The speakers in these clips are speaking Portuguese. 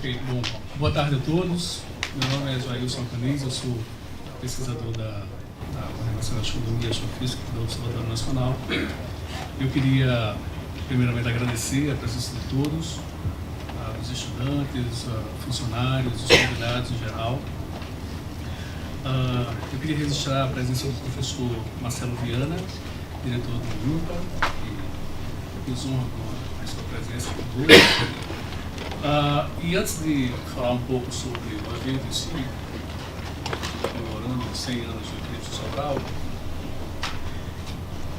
Ok, bom, boa tarde a todos. Meu nome é Jailson Canis, eu sou pesquisador da Coordenação de Astronomia e Astrofísica do Observatório Nacional. Eu queria, primeiramente, agradecer a presença de todos, os estudantes, funcionários, os convidados em geral. Eu queria registrar a presença do professor Marcelo Viana, diretor do INPA, que nos honra com a sua presença aqui hoje. E antes de falar um pouco sobre o evento em si, comemorando 100 anos de eclipse solar,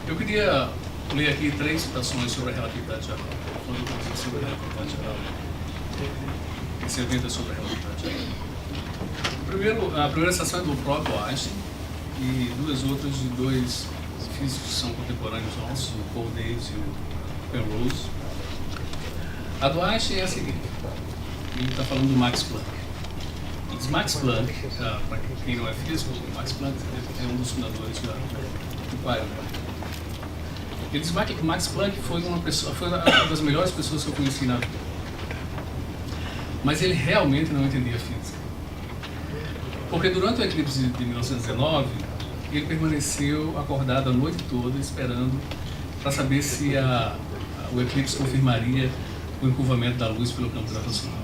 eu queria ler aqui 3 citações sobre a relatividade geral. Quando eu comecei sobre a relatividade geral, esse evento é sobre a relatividade geral. A primeira citação é do próprio Einstein e 2 outras de 2 físicos que são contemporâneos nossos, o Paul Davies e o Penrose. A do Einstein é a seguinte, ele está falando do Max Planck. Diz Max Planck, para quem não é físico, o Max Planck é um dos fundadores do Bayern. Ele diz que Max Planck foi uma das melhores pessoas que eu conheci na vida. Mas ele realmente não entendia física. Porque durante o eclipse de 1919, ele permaneceu acordado a noite toda esperando para saber se o eclipse confirmaria o encurvamento da luz pelo campo gravitacional.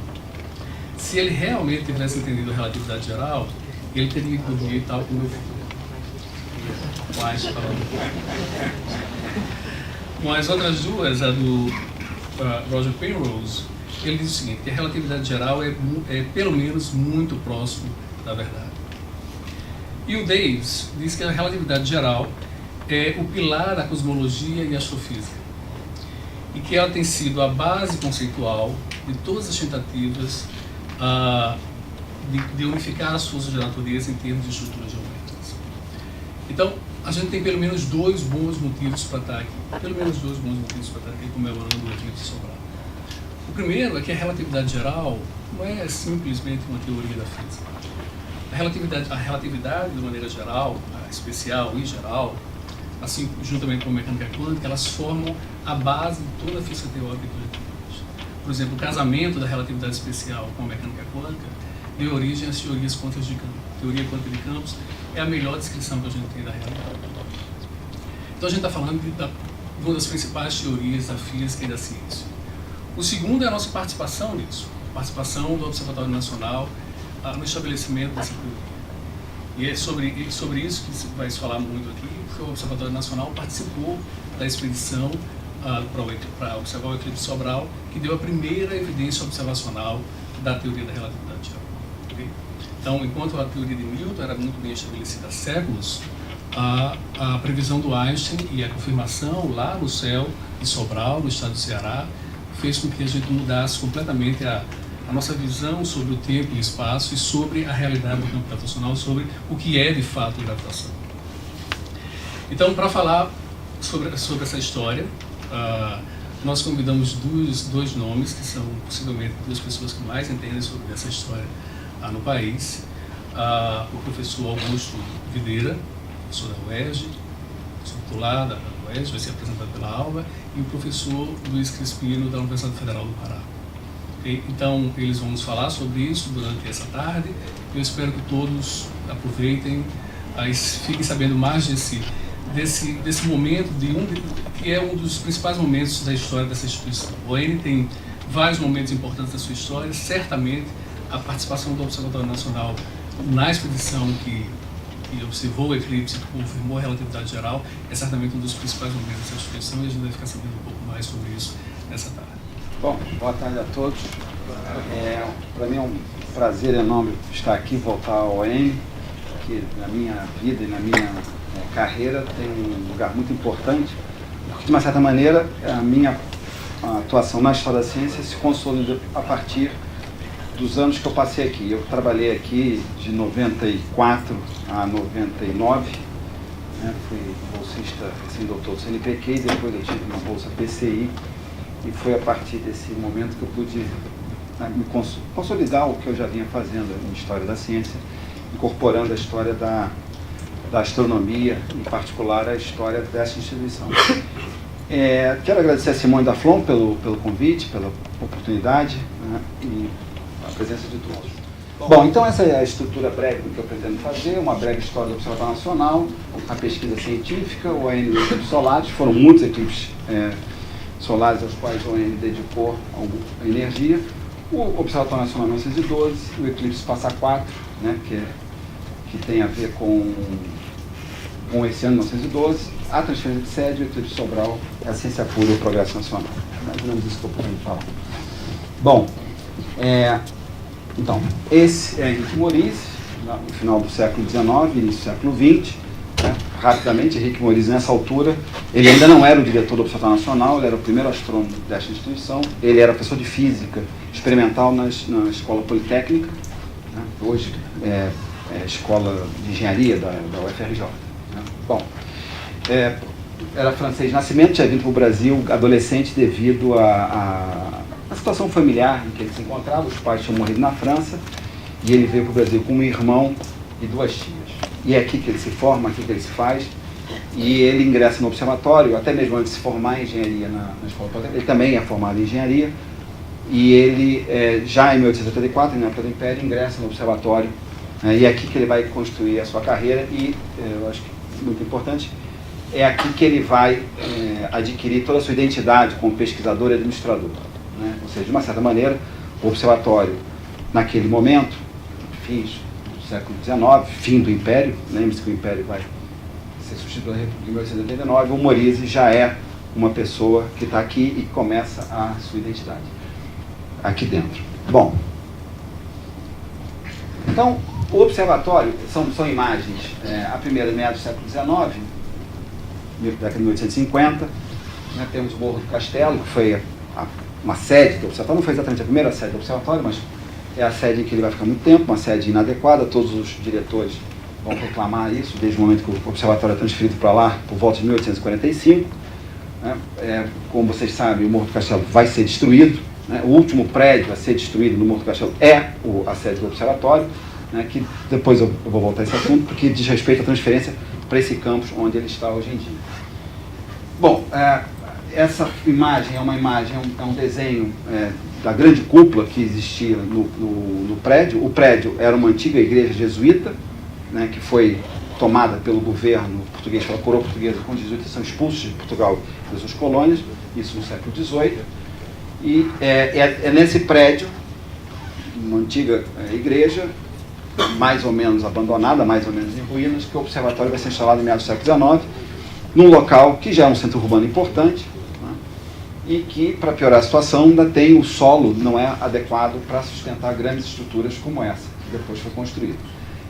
Se ele realmente tivesse entendido a relatividade geral, ele teria que dormir tal como eu fui. O Einstein falando. Com as outras 2, a do Roger Penrose, ele diz o seguinte, que a relatividade geral é pelo menos muito próximo da verdade. E o Davies diz que a relatividade geral é o pilar da cosmologia e astrofísica, e que ela tem sido a base conceitual de todas as tentativas de unificar as forças da natureza em termos de estruturas geométricas. Então, a gente tem pelo menos 2 bons motivos para estar aqui. Pelo menos 2 bons motivos para estar aqui comemorando o eclipse solar. O primeiro é que a relatividade geral não é simplesmente uma teoria da física. A relatividade, de maneira geral, especial e geral, assim, juntamente com a mecânica quântica, elas formam a base de toda a física teórica que nós temos. Por exemplo, o casamento da relatividade especial com a mecânica quântica deu origem às teorias quânticas de campos. A teoria quântica de campos é a melhor descrição que a gente tem da realidade. Então a gente está falando de uma das principais teorias da física e da ciência. O segundo é a nossa participação nisso, a participação do Observatório Nacional no estabelecimento dessa teoria. E é sobre isso que vai se falar muito aqui, porque o Observatório Nacional participou da expedição para observar o eclipse solar, que deu a primeira evidência observacional da teoria da relatividade geral. Okay? Então, enquanto a teoria de Newton era muito bem estabelecida há séculos, a previsão do Einstein e a confirmação lá no céu de Sobral, no estado do Ceará, fez com que a gente mudasse completamente a nossa visão sobre o tempo e o espaço e sobre a realidade do campo gravitacional, sobre o que é de fato gravitação. Então, para falar sobre essa história, nós convidamos 2 nomes, que são possivelmente 2 pessoas que mais entendem sobre essa história no país. O professor Augusto Videira, professor da UERJ, titular da UERJ, vai ser apresentado pela Alva, e o professor Luiz Crispino, da Universidade Federal do Pará. Okay? Então, eles vão nos falar sobre isso durante essa tarde. Eu espero que todos aproveitem, fiquem sabendo mais desse momento, que é um dos principais momentos da história dessa instituição. O ON tem vários momentos importantes da sua história, certamente a participação do Observatório Nacional na expedição que observou o eclipse, que confirmou a relatividade geral, é certamente um dos principais momentos dessa instituição, e a gente vai ficar sabendo um pouco mais sobre isso nessa tarde. Bom, boa tarde a todos. Para mim é um prazer enorme estar aqui, voltar ao ON, que na minha vida e na minha carreira tem um lugar muito importante, porque de uma certa maneira a minha atuação na história da ciência se consolida a partir dos anos que eu passei aqui. Eu trabalhei aqui de 94 a 99, fui bolsista recém-doutor do CNPq, depois eu tive uma bolsa PCI, e foi a partir desse momento que eu pude me consolidar o que eu já vinha fazendo em História da Ciência, incorporando a história da astronomia, em particular a história dessa instituição. Quero agradecer a Simone da Flon pelo convite, pela oportunidade, e a presença de todos. Bom, então essa é a estrutura breve do que eu pretendo fazer, uma breve história do Observatório Nacional, a pesquisa científica, o ON dos eclipses solares, foram muitos eclipses solares aos quais o ON dedicou a energia, o Observatório Nacional 1912, o eclipse Passa 4, né, que tem a ver com esse ano 1912, a transferência de sede, o eclipse Sobral, a ciência pura e o progresso nacional. Mais ou menos isso que eu posso falar. Bom, então, esse é Henrique Moriz, no final do século XIX, início do século XX. Né? Rapidamente, Henrique Moriz, nessa altura, ele ainda não era o diretor do Observatório Nacional, ele era o primeiro astrônomo desta instituição, ele era professor de física experimental na Escola Politécnica, né? Hoje é Escola de Engenharia da UFRJ. Né? Bom, era francês de nascimento, tinha vindo para o Brasil adolescente devido a situação familiar em que ele se encontrava. Os pais tinham morrido na França e ele veio para o Brasil com um irmão e 2 tias. E é aqui que ele se forma, aqui que ele se faz, e ele ingressa no observatório, até mesmo antes de se formar em engenharia na escola politécnica. Ele também é formado em engenharia, e ele, já em 1884, na época do Império, ingressa no observatório, e é aqui que ele vai construir a sua carreira, e eu acho que muito importante, é aqui que ele vai adquirir toda a sua identidade como pesquisador e administrador. Né? Ou seja, de uma certa maneira, o observatório, naquele momento, fins do século XIX, fim do Império, lembre-se que o Império vai ser substituído em 1889, o Moriz já é uma pessoa que está aqui e começa a sua identidade aqui dentro. Bom, então, o observatório são imagens, a primeira meados do século XIX, década de 1850, né, temos o Morro do Castelo, que foi uma sede do observatório, não foi exatamente a primeira sede do observatório, mas é a sede em que ele vai ficar muito tempo, uma sede inadequada, todos os diretores vão reclamar isso, desde o momento que o observatório é transferido para lá, por volta de 1845. Né? Como vocês sabem, o Morro do Castelo vai ser destruído, né? O último prédio a ser destruído no Morro do Castelo é a sede do observatório, né? Que depois eu vou voltar a esse assunto, porque diz respeito à transferência para esse campus onde ele está hoje em dia. Bom, essa imagem é um desenho da grande cúpula que existia no prédio. O prédio era uma antiga igreja jesuíta, né, que foi tomada pelo governo português, pela coroa portuguesa, quando os jesuítas são expulsos de Portugal das suas colônias, isso no século XVIII. E é nesse prédio, uma antiga igreja, mais ou menos abandonada, mais ou menos em ruínas, que o observatório vai ser instalado em meados do século XIX, num local que já é um centro urbano importante, né, e que, para piorar a situação, ainda tem o solo não é adequado para sustentar grandes estruturas como essa, que depois foi construída.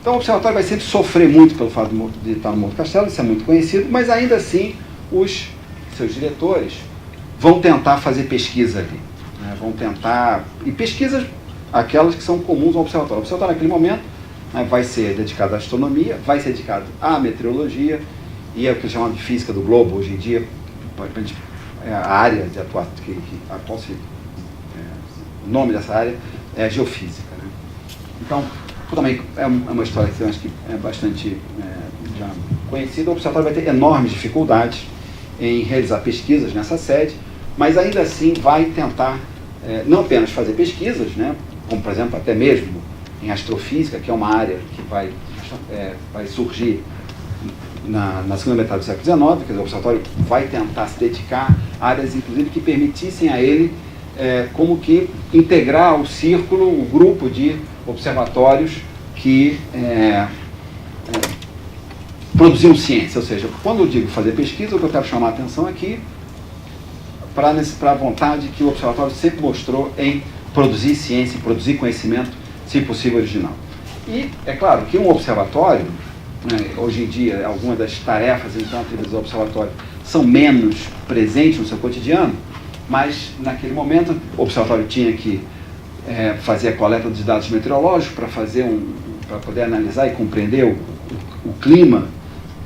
Então o observatório vai sempre sofrer muito pelo fato de estar no Morro do Castelo, isso é muito conhecido, mas ainda assim os seus diretores vão tentar fazer pesquisa ali, né, vão tentar, e pesquisas aquelas que são comuns ao observatório. O observatório naquele momento, né, vai ser dedicado à astronomia, vai ser dedicado à meteorologia, e é o que eles chamam de física do globo hoje em dia, a área de atuação, o nome dessa área é a geofísica. Né? Então, também é uma história que eu acho que é bastante já conhecida. O observatório vai ter enormes dificuldades em realizar pesquisas nessa sede, mas ainda assim vai tentar não apenas fazer pesquisas, né, como por exemplo até mesmo em astrofísica, que é uma área que vai surgir na segunda metade do século XIX, quer dizer, o observatório vai tentar se dedicar a áreas, inclusive, que permitissem a ele, como que, integrar ao círculo, o grupo de observatórios que produziam ciência. Ou seja, quando eu digo fazer pesquisa, o que eu quero chamar a atenção aqui, para a vontade que o observatório sempre mostrou em produzir ciência, em produzir conhecimento, se possível, original. E é claro que um observatório, hoje em dia, algumas das tarefas então atribuídas ao observatório são menos presentes no seu cotidiano, mas naquele momento o observatório tinha que fazer a coleta dos dados meteorológicos para poder analisar e compreender o clima,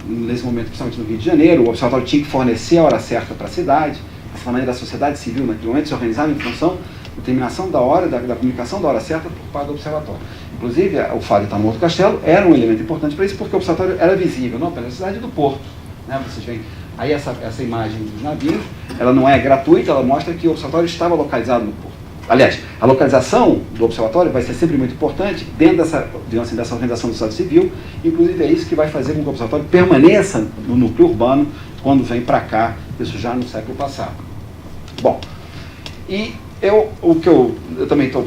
nesse momento, principalmente no Rio de Janeiro. O observatório tinha que fornecer a hora certa para a cidade. Essa maneira da sociedade civil naquele momento se organizava em função da determinação da hora, da comunicação da hora certa por parte do observatório. Inclusive, o fato de estar no Morro do Castelo era um elemento importante para isso, porque o observatório era visível, não apenas na cidade do Porto. Né? Vocês veem aí essa imagem dos navios, ela não é gratuita, ela mostra que o observatório estava localizado no Porto. aliás, a localização do observatório vai ser sempre muito importante dentro dessa, digamos assim, dessa organização do Estado Civil. Inclusive é isso que vai fazer com que o observatório permaneça no núcleo urbano quando vem para cá, isso já no século passado. Bom, e eu também estou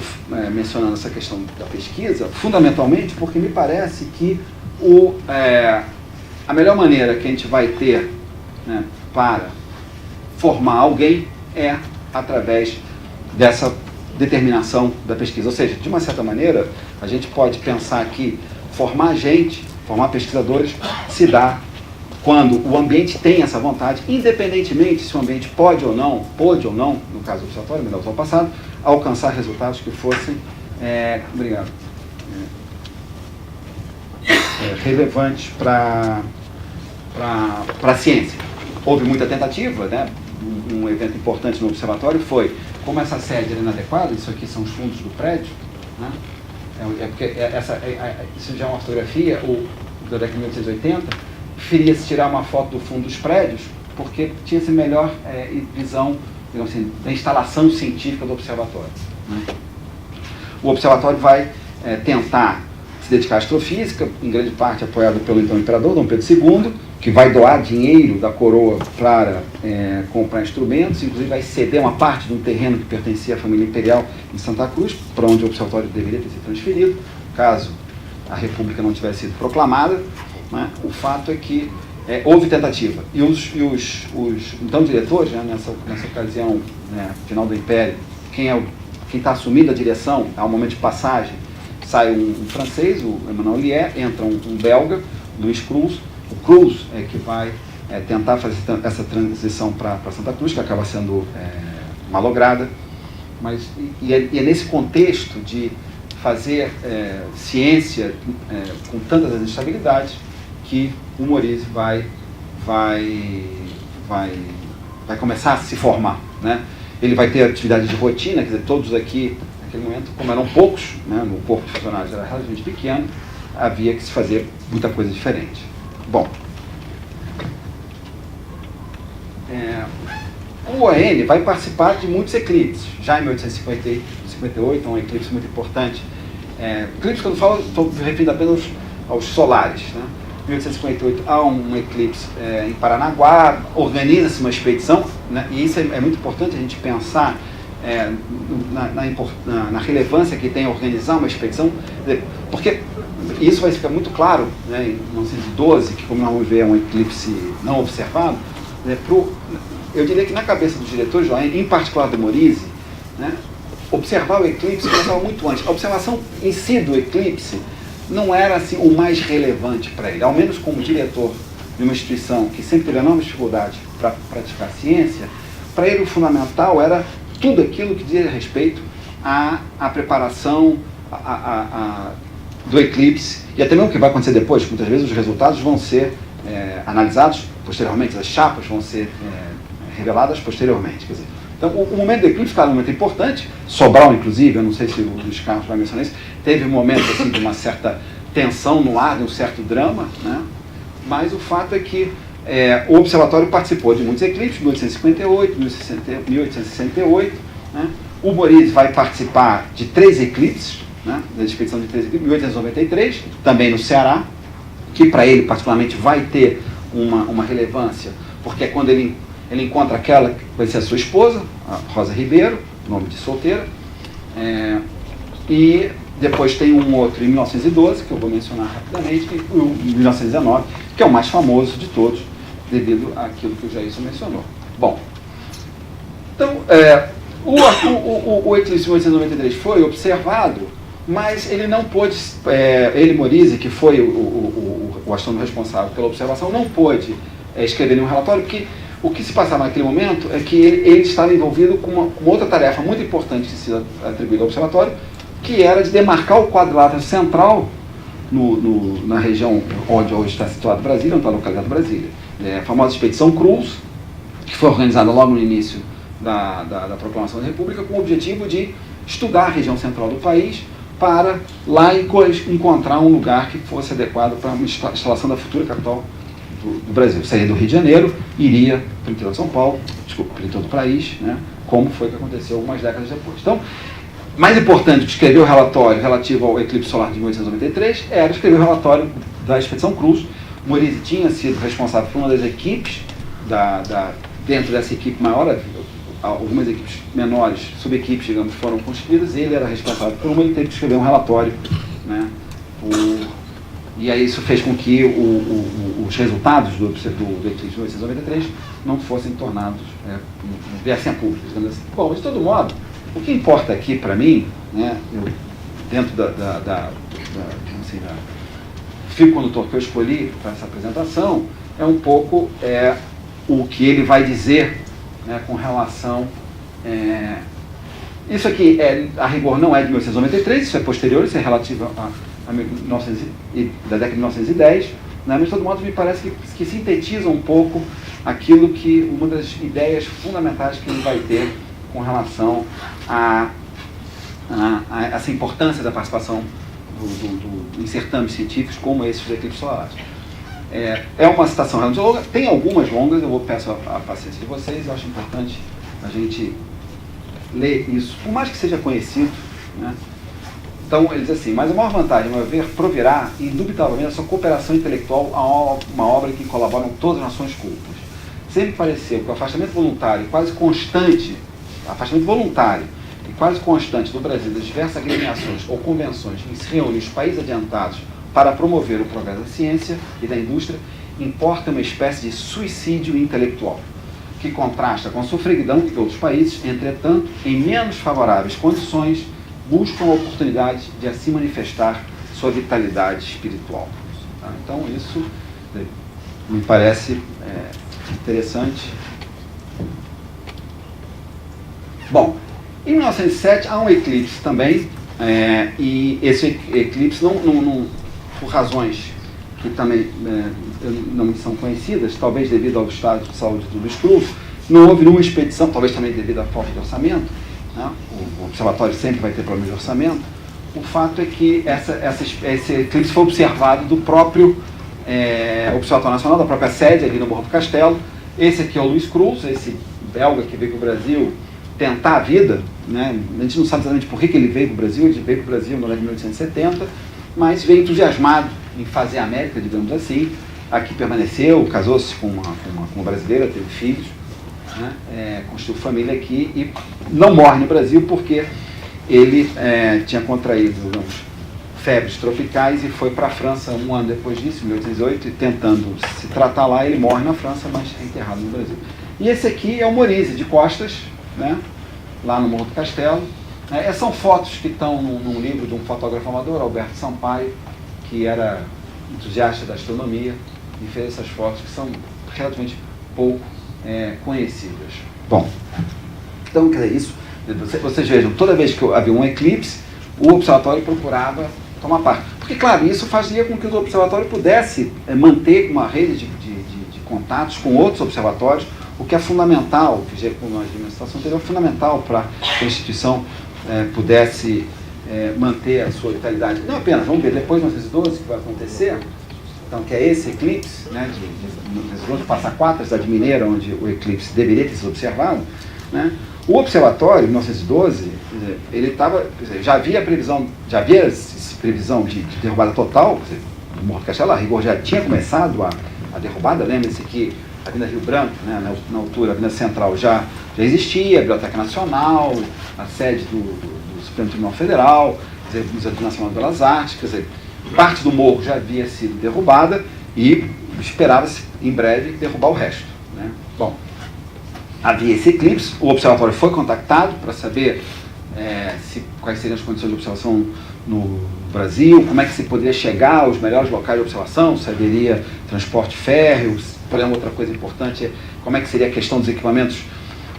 mencionando essa questão da pesquisa, fundamentalmente porque me parece que a melhor maneira que a gente vai ter, né, para formar alguém é através dessa determinação da pesquisa. Ou seja, de uma certa maneira, a gente pode pensar que formar gente, formar pesquisadores, se dá quando o ambiente tem essa vontade, independentemente se o ambiente pôde ou não, no caso do observatório, melhor usar o passado, alcançar resultados que fossem, relevantes para a ciência. Houve muita tentativa, né? Um evento importante no observatório foi, como essa sede era inadequada, isso aqui são os fundos do prédio, né? Porque isso já é uma fotografia, da década de 1880, preferia-se tirar uma foto do fundo dos prédios, porque tinha-se melhor visão, digamos assim, da instalação científica do observatório, né? O observatório vai tentar se dedicar à astrofísica, em grande parte apoiado pelo então imperador Dom Pedro II, que vai doar dinheiro da coroa para comprar instrumentos, inclusive vai ceder uma parte de um terreno que pertencia à família imperial em Santa Cruz, para onde o observatório deveria ter sido transferido, caso a República não tivesse sido proclamada, né? O fato é que houve tentativa. E os então diretores, né, nessa ocasião, né, final do Império, quem está assumindo a direção, ao momento de passagem, sai um francês, o Emmanuel Lier, entra um belga, Luiz Cruz. O Cruz é que vai tentar fazer essa transição para Santa Cruz, que acaba sendo malograda. Mas, e é nesse contexto de fazer ciência com tantas instabilidades que o Morize vai começar a se formar, né? Ele vai ter atividade de rotina, quer dizer, todos aqui, naquele momento, como eram poucos, né, no corpo de funcionários era relativamente pequeno, havia que se fazer muita coisa diferente. Bom, o ON vai participar de muitos eclipses. Já em 1858, um eclipse muito importante. Eclipse, quando eu falo, estou me referindo apenas aos solares, né? Em 1858 há um eclipse em Paranaguá, organiza-se uma expedição, né? E isso é muito importante a gente pensar na relevância que tem organizar uma expedição, porque isso vai ficar muito claro, né, em 1912, que como nós vamos ver é um eclipse não observado, né, eu diria que na cabeça dos diretores de ON, em particular do Morize, né, observar o eclipse começava muito antes. A observação em si do eclipse não era assim, o mais relevante para ele, ao menos como diretor de uma instituição que sempre teve enormes dificuldades para praticar ciência, para ele o fundamental era tudo aquilo que dizia respeito à preparação do eclipse, e até mesmo o que vai acontecer depois. Muitas vezes os resultados vão ser analisados posteriormente, as chapas vão ser reveladas posteriormente. Quer dizer, então, o momento do eclipse, claro, é um momento importante. Sobral, inclusive, eu não sei se o Luiz Carlos vai mencionar isso, teve um momento assim, de uma certa tensão no ar, de um certo drama, né? Mas o fato é que o observatório participou de muitos eclipses, 1858, 1868, né? O Morize vai participar de 3 eclipses, né? Da expedição de 3 eclipses, 1893, também no Ceará, que para ele particularmente vai ter uma relevância, porque é quando ele encontra aquela que vai ser a sua esposa, a Rosa Ribeiro, nome de solteira, e depois tem um outro em 1912, que eu vou mencionar rapidamente, e o 1919, que é o mais famoso de todos, devido àquilo que o Jailson mencionou. Bom, então, o eclipse de 1893 foi observado, mas ele não pôde, ele, Morize, que foi o astrônomo responsável pela observação, não pôde escrever nenhum relatório, porque o que se passava naquele momento é que ele estava envolvido com uma outra tarefa muito importante que se atribuída ao observatório, que era de demarcar o quadrilátero central na região onde hoje está situado Brasília, onde está localizado Brasília. A famosa Expedição Cruz, que foi organizada logo no início da proclamação da República, com o objetivo de estudar a região central do país para lá encontrar um lugar que fosse adequado para a instalação da futura capital do Brasil. Sairia do Rio de Janeiro, iria para o interior de São Paulo, desculpa, para o interior do país, né? Como foi que aconteceu algumas décadas depois. Então, mais importante que escrever o relatório relativo ao eclipse solar de 1893 era escrever o relatório da Expedição Cruz. Morize tinha sido responsável por uma das equipes, dentro dessa equipe maior, algumas equipes menores, subequipes, digamos, foram constituídas, ele era responsável por uma, ele teve que escrever um relatório, né? E aí isso fez com que os resultados do eclipse de 1893 não fossem tornados, viessem a público, digamos assim. Bom, de todo modo, o que importa aqui para mim, né, dentro fio condutor que eu escolhi para essa apresentação, é um pouco o que ele vai dizer, né, com relação... isso aqui, a rigor, não é de 1893, isso é posterior, isso é relativo da década de 1910, né, mas de todo modo me parece que sintetiza um pouco aquilo que, uma das ideias fundamentais que ele vai ter com relação a essa importância da participação em certames científicos como esses dos eclipses solares. É uma citação realmente longa, tem algumas longas, eu peço a paciência de vocês, eu acho importante a gente ler isso, por mais que seja conhecido, né? Então, ele diz assim: mas a maior vantagem, a meu ver, proverá, indubitavelmente, a sua cooperação intelectual a uma obra que colaboram todas as nações cultas. Sempre pareceu que o afastamento voluntário e quase constante do Brasil das diversas agremiações ou convenções em que se reúnem os países adiantados para promover o progresso da ciência e da indústria, importa uma espécie de suicídio intelectual, que contrasta com a sofreguidão que outros países, entretanto, em menos favoráveis condições, buscam a oportunidade de assim manifestar sua vitalidade espiritual. Tá? Então, isso me parece interessante. Bom, em 1907 há um eclipse também, e esse eclipse, por razões que também não me são conhecidas, talvez devido ao estado de saúde do Luiz Cruz, não houve nenhuma expedição, talvez também devido à falta de orçamento, né? O observatório sempre vai ter problema de orçamento. O fato é que esse eclipse foi observado do próprio Observatório Nacional, da própria sede ali no Morro do Castelo. Esse aqui é o Luiz Cruz, esse belga que veio para o Brasil tentar a vida, né? A gente não sabe exatamente por que ele veio para o Brasil, ele veio para o Brasil no ano de 1870, mas veio entusiasmado em fazer a América, digamos assim. Aqui permaneceu, casou-se com uma brasileira, teve filhos, né? Construiu família aqui e não morre no Brasil porque ele tinha contraído, digamos, febres tropicais e foi para a França um ano depois disso, em 1808, e tentando se tratar lá, ele morre na França, mas é enterrado no Brasil. E esse aqui é o Morize, de costas, né? Lá no Morro do Castelo. São fotos que estão num livro de um fotógrafo amador, Alberto Sampaio, que era entusiasta da astronomia e fez essas fotos que são relativamente pouco conhecidas. Bom, então, quer dizer, isso, vocês vejam, toda vez que havia um eclipse, o observatório procurava tomar parte. Porque, claro, isso fazia com que o observatório pudesse manter uma rede de contatos com outros observatórios, o que é fundamental, como nós vimos na situação anterior, fundamental para que a instituição pudesse manter a sua vitalidade. Não apenas, vamos ver depois de 1912 o que vai acontecer, então, que é esse eclipse, né, vamos passar 4 da Cidade Mineira, onde o eclipse deveria ter sido observado, né? O observatório, em 1912, ele estava, já havia previsão de derrubada total, do Morro do Castelo, a rigor já tinha começado a derrubada, lembre-se que a Avenida Rio Branco, né, na altura, a Avenida Central já existia, a Biblioteca Nacional, a sede do Supremo Tribunal Federal, o Museu Nacional de Belas Artes, quer dizer, parte do morro já havia sido derrubada e esperava-se, em breve, derrubar o resto, né? Bom, havia esse eclipse, o observatório foi contactado para saber quais seriam as condições de observação no Brasil, como é que se poderia chegar aos melhores locais de observação, se haveria transporte férreo, por exemplo, outra coisa importante é como é que seria a questão dos equipamentos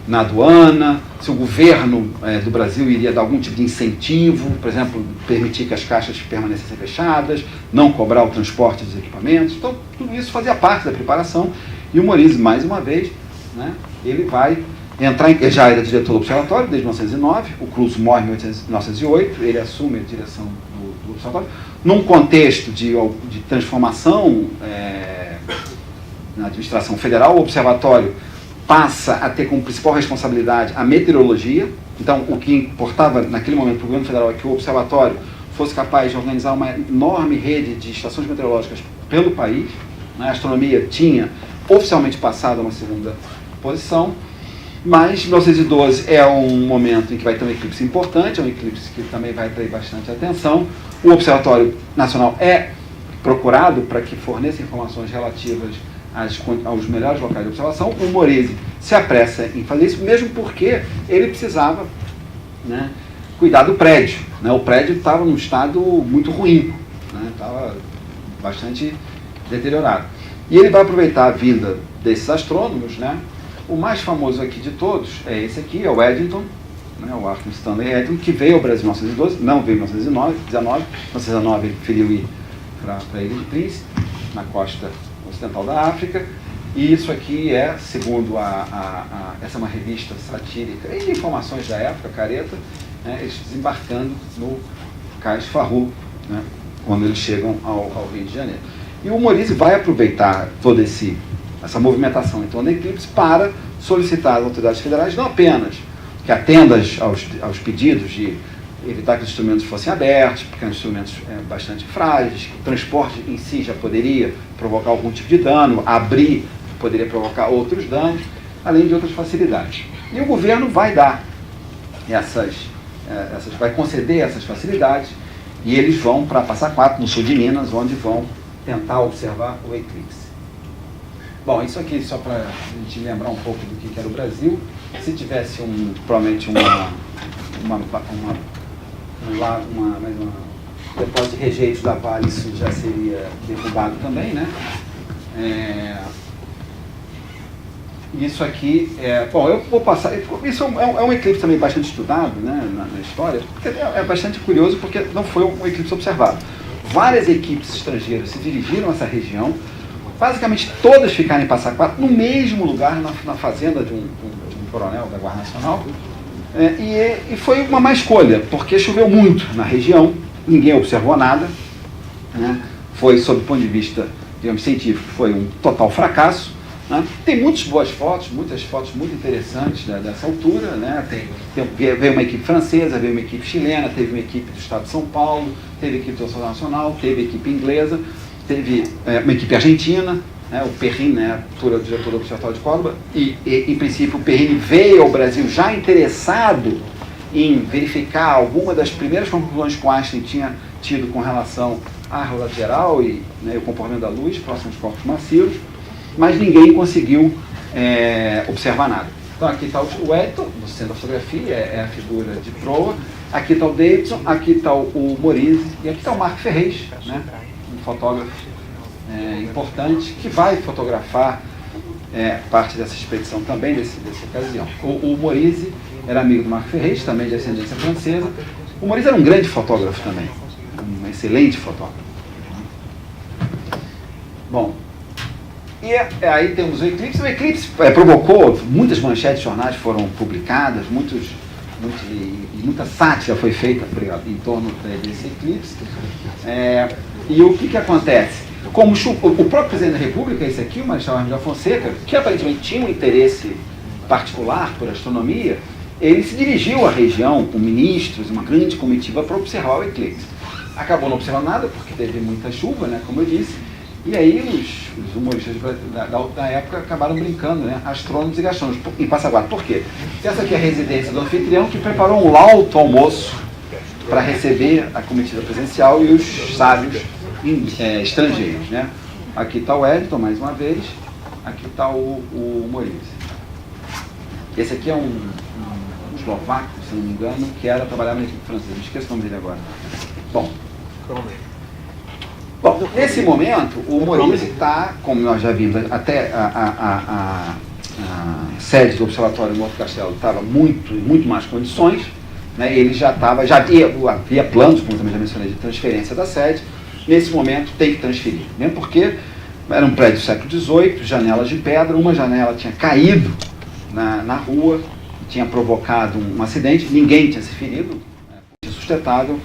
na aduana, se o governo do Brasil iria dar algum tipo de incentivo, por exemplo, permitir que as caixas permanecessem fechadas, não cobrar o transporte dos equipamentos. Então, tudo isso fazia parte da preparação e o Morize, mais uma vez, né, ele vai entrar ele já era diretor do observatório desde 1909, o Cruz morre em 1908, ele assume a direção do observatório, num contexto de transformação na administração federal. O observatório passa a ter como principal responsabilidade a meteorologia. Então, o que importava naquele momento para o governo federal é que o observatório fosse capaz de organizar uma enorme rede de estações meteorológicas pelo país. A astronomia tinha oficialmente passado a uma segunda posição, mas 1912 é um momento em que vai ter um eclipse importante, é um eclipse que também vai atrair bastante atenção. O Observatório Nacional é procurado para que forneça informações relativas aos melhores locais de observação. O Morizi se apressa em fazer isso, mesmo porque ele precisava, né, cuidar do prédio. Né? O prédio estava num estado muito ruim, né? Estava bastante deteriorado. E ele vai aproveitar a vinda desses astrônomos, né? O mais famoso aqui de todos é esse aqui, é o Eddington, né? O Arthur Stanley Eddington, que veio ao Brasil em 1912, não veio em 1919 ele preferiu ir para a Ilha de Príncipe, na costa ocidental da África, e isso aqui é, segundo essa é uma revista satírica e de informações da época, Careta, né? Eles desembarcando no Cais Farru, né? Quando eles chegam ao Rio de Janeiro. E o Morizi vai aproveitar toda essa movimentação em torno do eclipse para solicitar às autoridades federais não apenas que atendam aos pedidos de evitar que os instrumentos fossem abertos, porque são instrumentos bastante frágeis, que o transporte em si já poderia provocar algum tipo de dano, abrir poderia provocar outros danos, além de outras facilidades. E o governo vai dar vai conceder essas facilidades, e eles vão para Passa Quatro, no sul de Minas, onde vão tentar observar o eclipse. Bom, isso aqui só para a gente lembrar um pouco do que era o Brasil. Se tivesse provavelmente uma depósito de rejeitos da Vale, isso já seria derrubado também, né? Isso aqui bom, eu vou passar. Isso é um eclipse também bastante estudado, né, na história, porque é bastante curioso, porque não foi um eclipse observado. Várias equipes estrangeiras se dirigiram a essa região, basicamente todas ficaram em Passa Quatro, no mesmo lugar, na fazenda de um coronel da Guarda Nacional, e foi uma má escolha, porque choveu muito na região, ninguém observou nada, né? Foi, sob o ponto de vista, digamos, científico, foi um total fracasso, né? Tem muitas fotos muito interessantes dessa altura, né? Veio uma equipe francesa, veio uma equipe chilena, teve uma equipe do estado de São Paulo, teve equipe do Observatório Nacional, teve equipe inglesa, teve uma equipe argentina, né? O Perrin, né, diretor do Observatório de Córdoba, e em princípio o Perrin veio ao Brasil já interessado em verificar alguma das primeiras conclusões que o Einstein tinha tido com relação à relatividade geral e, né, o comportamento da luz próximo aos corpos massivos, mas ninguém conseguiu observar nada. Então aqui está o Eddington, no centro da fotografia, é a figura de proa, aqui está o Davidson, aqui está o Morizi, e aqui está o Marco Ferrez, né, um fotógrafo importante, que vai fotografar parte dessa expedição também, dessa ocasião. O Morizi era amigo do Marco Ferrez, também de ascendência francesa. O Morizi era um grande fotógrafo também, um excelente fotógrafo. Bom, e aí temos o eclipse. O eclipse provocou, muitas manchetes de jornais foram publicadas, muita sátira foi feita em torno desse eclipse. E o que acontece? Como o próprio presidente da República, esse aqui, o Marechal Hermes da Fonseca, que aparentemente tinha um interesse particular por astronomia, ele se dirigiu à região com ministros, uma grande comitiva, para observar o eclipse. Acabou não observando nada, porque teve muita chuva, né, como eu disse, e aí os humoristas da época acabaram brincando, né, astrônomos e gastrônomos, em Passa Quatro. Por quê? Essa aqui é a residência do anfitrião, que preparou um lauto almoço para receber a comitiva presidencial e os sábios estrangeiros, né? Aqui está o Eddington, mais uma vez, aqui está o Morizi. Esse aqui é um eslovaco, se não me engano, que trabalhava na equipe francesa, não esqueço o nome dele agora. Bom, nesse momento, o Morizi está, como nós já vimos, até a sede do Observatório do Morro do Castelo estava muito mais condições, né? Ele já havia planos, como também já mencionei, de transferência da sede. Nesse momento tem que transferir, mesmo porque era um prédio do século XVIII, janelas de pedra, uma janela tinha caído na rua, tinha provocado um acidente, ninguém tinha se ferido, sustentável,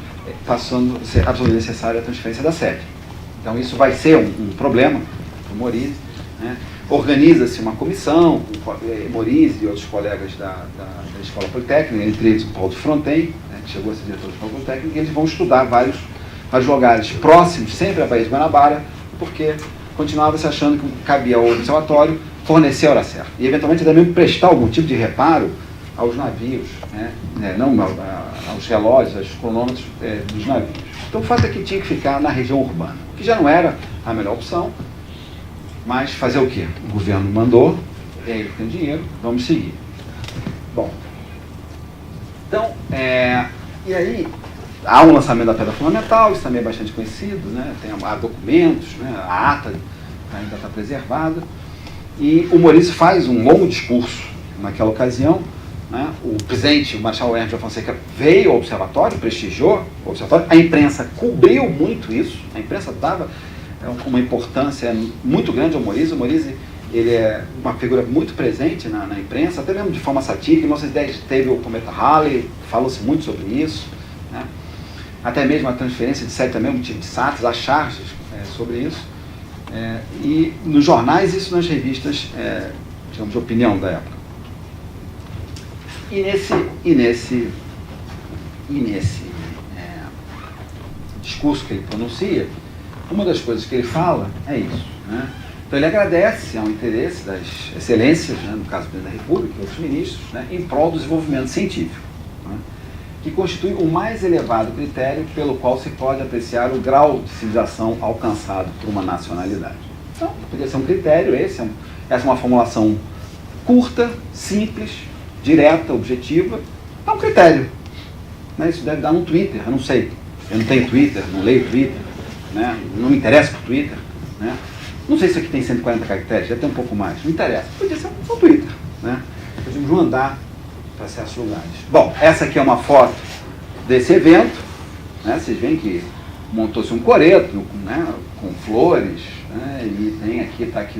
passando a ser absolutamente necessária a transferência da sede. Então isso vai ser um problema para o Morizi, né? organiza-se uma comissão, com Morize e outros colegas da Escola Politécnica, entre eles o Paulo de Fronten, né, que chegou a ser diretor da Escola Politécnica, e eles vão estudar vários lugares próximos, sempre à Baía de Guanabara, porque continuava se achando que cabia ao observatório fornecer a hora certa. E, eventualmente, até mesmo prestar algum tipo de reparo aos navios, né, não aos relógios, aos cronômetros dos navios. Então, o fato é que tinha que ficar na região urbana, que já não era a melhor opção, mas fazer o quê? O governo mandou, ele tem dinheiro, vamos seguir. Bom, então, e aí, há um lançamento da Pedra Fundamental, isso também é bastante conhecido, né? Há documentos, né? A ata ainda está preservada, e o Morize faz um longo discurso naquela ocasião, né? O presidente, o Marechal Hermes da Fonseca, veio ao observatório, prestigiou o observatório, a imprensa cobriu muito isso, a imprensa dava uma importância muito grande ao Morize. O Morize, ele é uma figura muito presente na imprensa, até mesmo de forma satírica. Em 1910 teve o cometa Halley, falou-se muito sobre isso, né? Até mesmo a transferência de série também, um tipo de sátiras, há charges sobre isso. E nos jornais, isso nas revistas, digamos, de opinião da época. E nesse discurso que ele pronuncia, uma das coisas que ele fala é isso, né? Então ele agradece ao interesse das excelências, né, no caso do presidente da República e outros ministros, né, em prol do desenvolvimento científico, né, que constitui o mais elevado critério pelo qual se pode apreciar o grau de civilização alcançado por uma nacionalidade. Então, poderia ser um critério, essa é uma formulação curta, simples, direta, objetiva, é um critério. Né, isso deve dar no Twitter, eu não sei, eu não tenho Twitter, não leio Twitter, né, não me interessa por Twitter, né. Não sei se aqui tem 140 caracteres, deve ter um pouco mais, não interessa. Podia ser um Twitter, né? Podemos mandar para certos lugares. Bom, essa aqui é uma foto desse evento, né? Vocês veem que montou-se um coreto, né? Com flores, né? E tem aqui, está aqui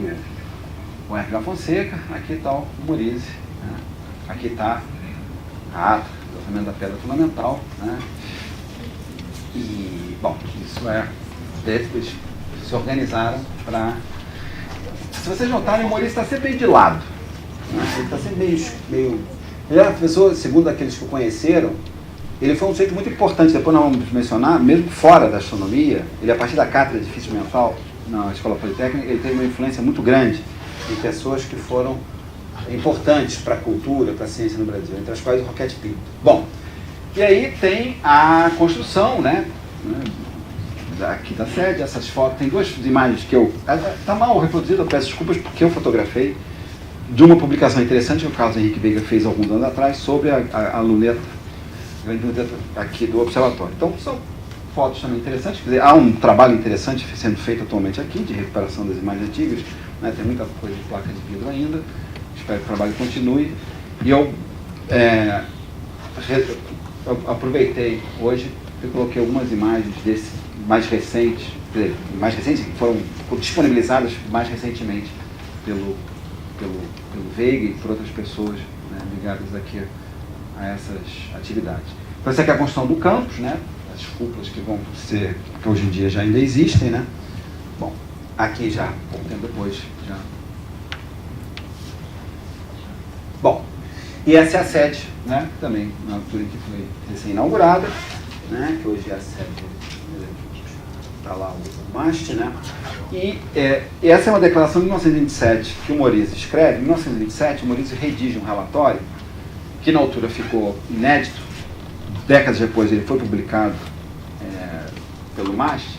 o Hermes da Fonseca, aqui está o Morize, né? Aqui está a ata, o lançamento da Pedra Fundamental, né? E, bom, isso eles se organizaram para... Se vocês notarem, o Morize está sempre meio de lado, né? Ele está sempre meio... Ele era uma pessoa, segundo aqueles que o conheceram, ele foi um sujeito muito importante, depois nós vamos mencionar, mesmo fora da astronomia, ele a partir da cátedra de física mental na Escola Politécnica, ele teve uma influência muito grande em pessoas que foram importantes para a cultura, para a ciência no Brasil, entre as quais o Roquette Pinto. Bom, e aí tem a construção, né? Aqui da sede, essas fotos, tem duas imagens que está mal reproduzido, eu peço desculpas porque eu fotografei, de uma publicação interessante que o Carlos Henrique Veiga fez alguns anos atrás sobre a luneta, aqui do observatório. Então são fotos também interessantes, quer dizer, há um trabalho interessante sendo feito atualmente aqui, de recuperação das imagens antigas, né? Tem muita coisa de placa de vidro ainda, espero que o trabalho continue, e eu aproveitei hoje e coloquei algumas imagens desse mais recentes, que foram disponibilizadas mais recentemente pelo Veiga e por outras pessoas, né, ligadas aqui a essas atividades. Então essa aqui é a construção do campus, né, as cúpulas que hoje em dia já ainda existem, né. Bom, aqui já, pouco tempo depois, já. Bom, e essa é a sede, né, também na altura em que foi recém-inaugurada, né, que hoje é a sede. Está lá o MAST, né? E essa é uma declaração de 1927 que o Morize escreve. Em 1927, o Morize redige um relatório que na altura ficou inédito. Décadas depois ele foi publicado pelo MAST,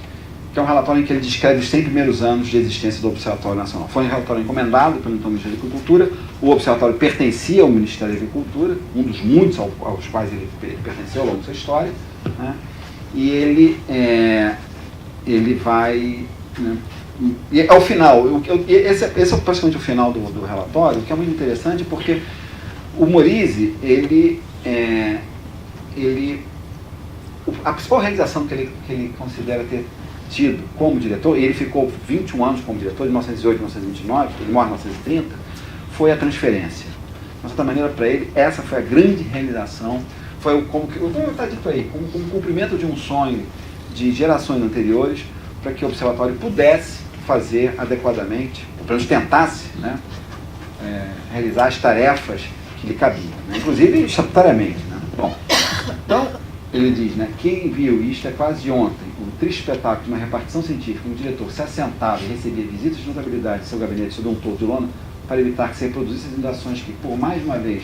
que é um relatório em que ele descreve os 100 primeiros anos de existência do Observatório Nacional. Foi um relatório encomendado pelo então Ministério da Agricultura. O Observatório pertencia ao Ministério da Agricultura, um dos muitos aos quais ele pertenceu ao longo da sua história, né? E ele vai, né, e ao final, esse é praticamente o final do relatório, que é muito interessante porque o Morize, a principal realização que ele considera ter tido como diretor, e ele ficou 21 anos como diretor, de 1908 a 1929, ele morre em 1930, foi a transferência. De certa maneira, para ele, essa foi a grande realização, foi como está dito aí, como cumprimento de um sonho de gerações anteriores, para que o observatório pudesse fazer adequadamente, ou pelo menos tentasse, né, realizar as tarefas que lhe cabiam, né, inclusive estatutariamente. Né. Bom, então, ele diz, né, quem viu isto é quase ontem, o triste espetáculo de uma repartição científica, um diretor se assentava e recebia visitas de notabilidade em seu gabinete sob um toldo de lona para evitar que se reproduzissem as inundações que, por mais uma vez,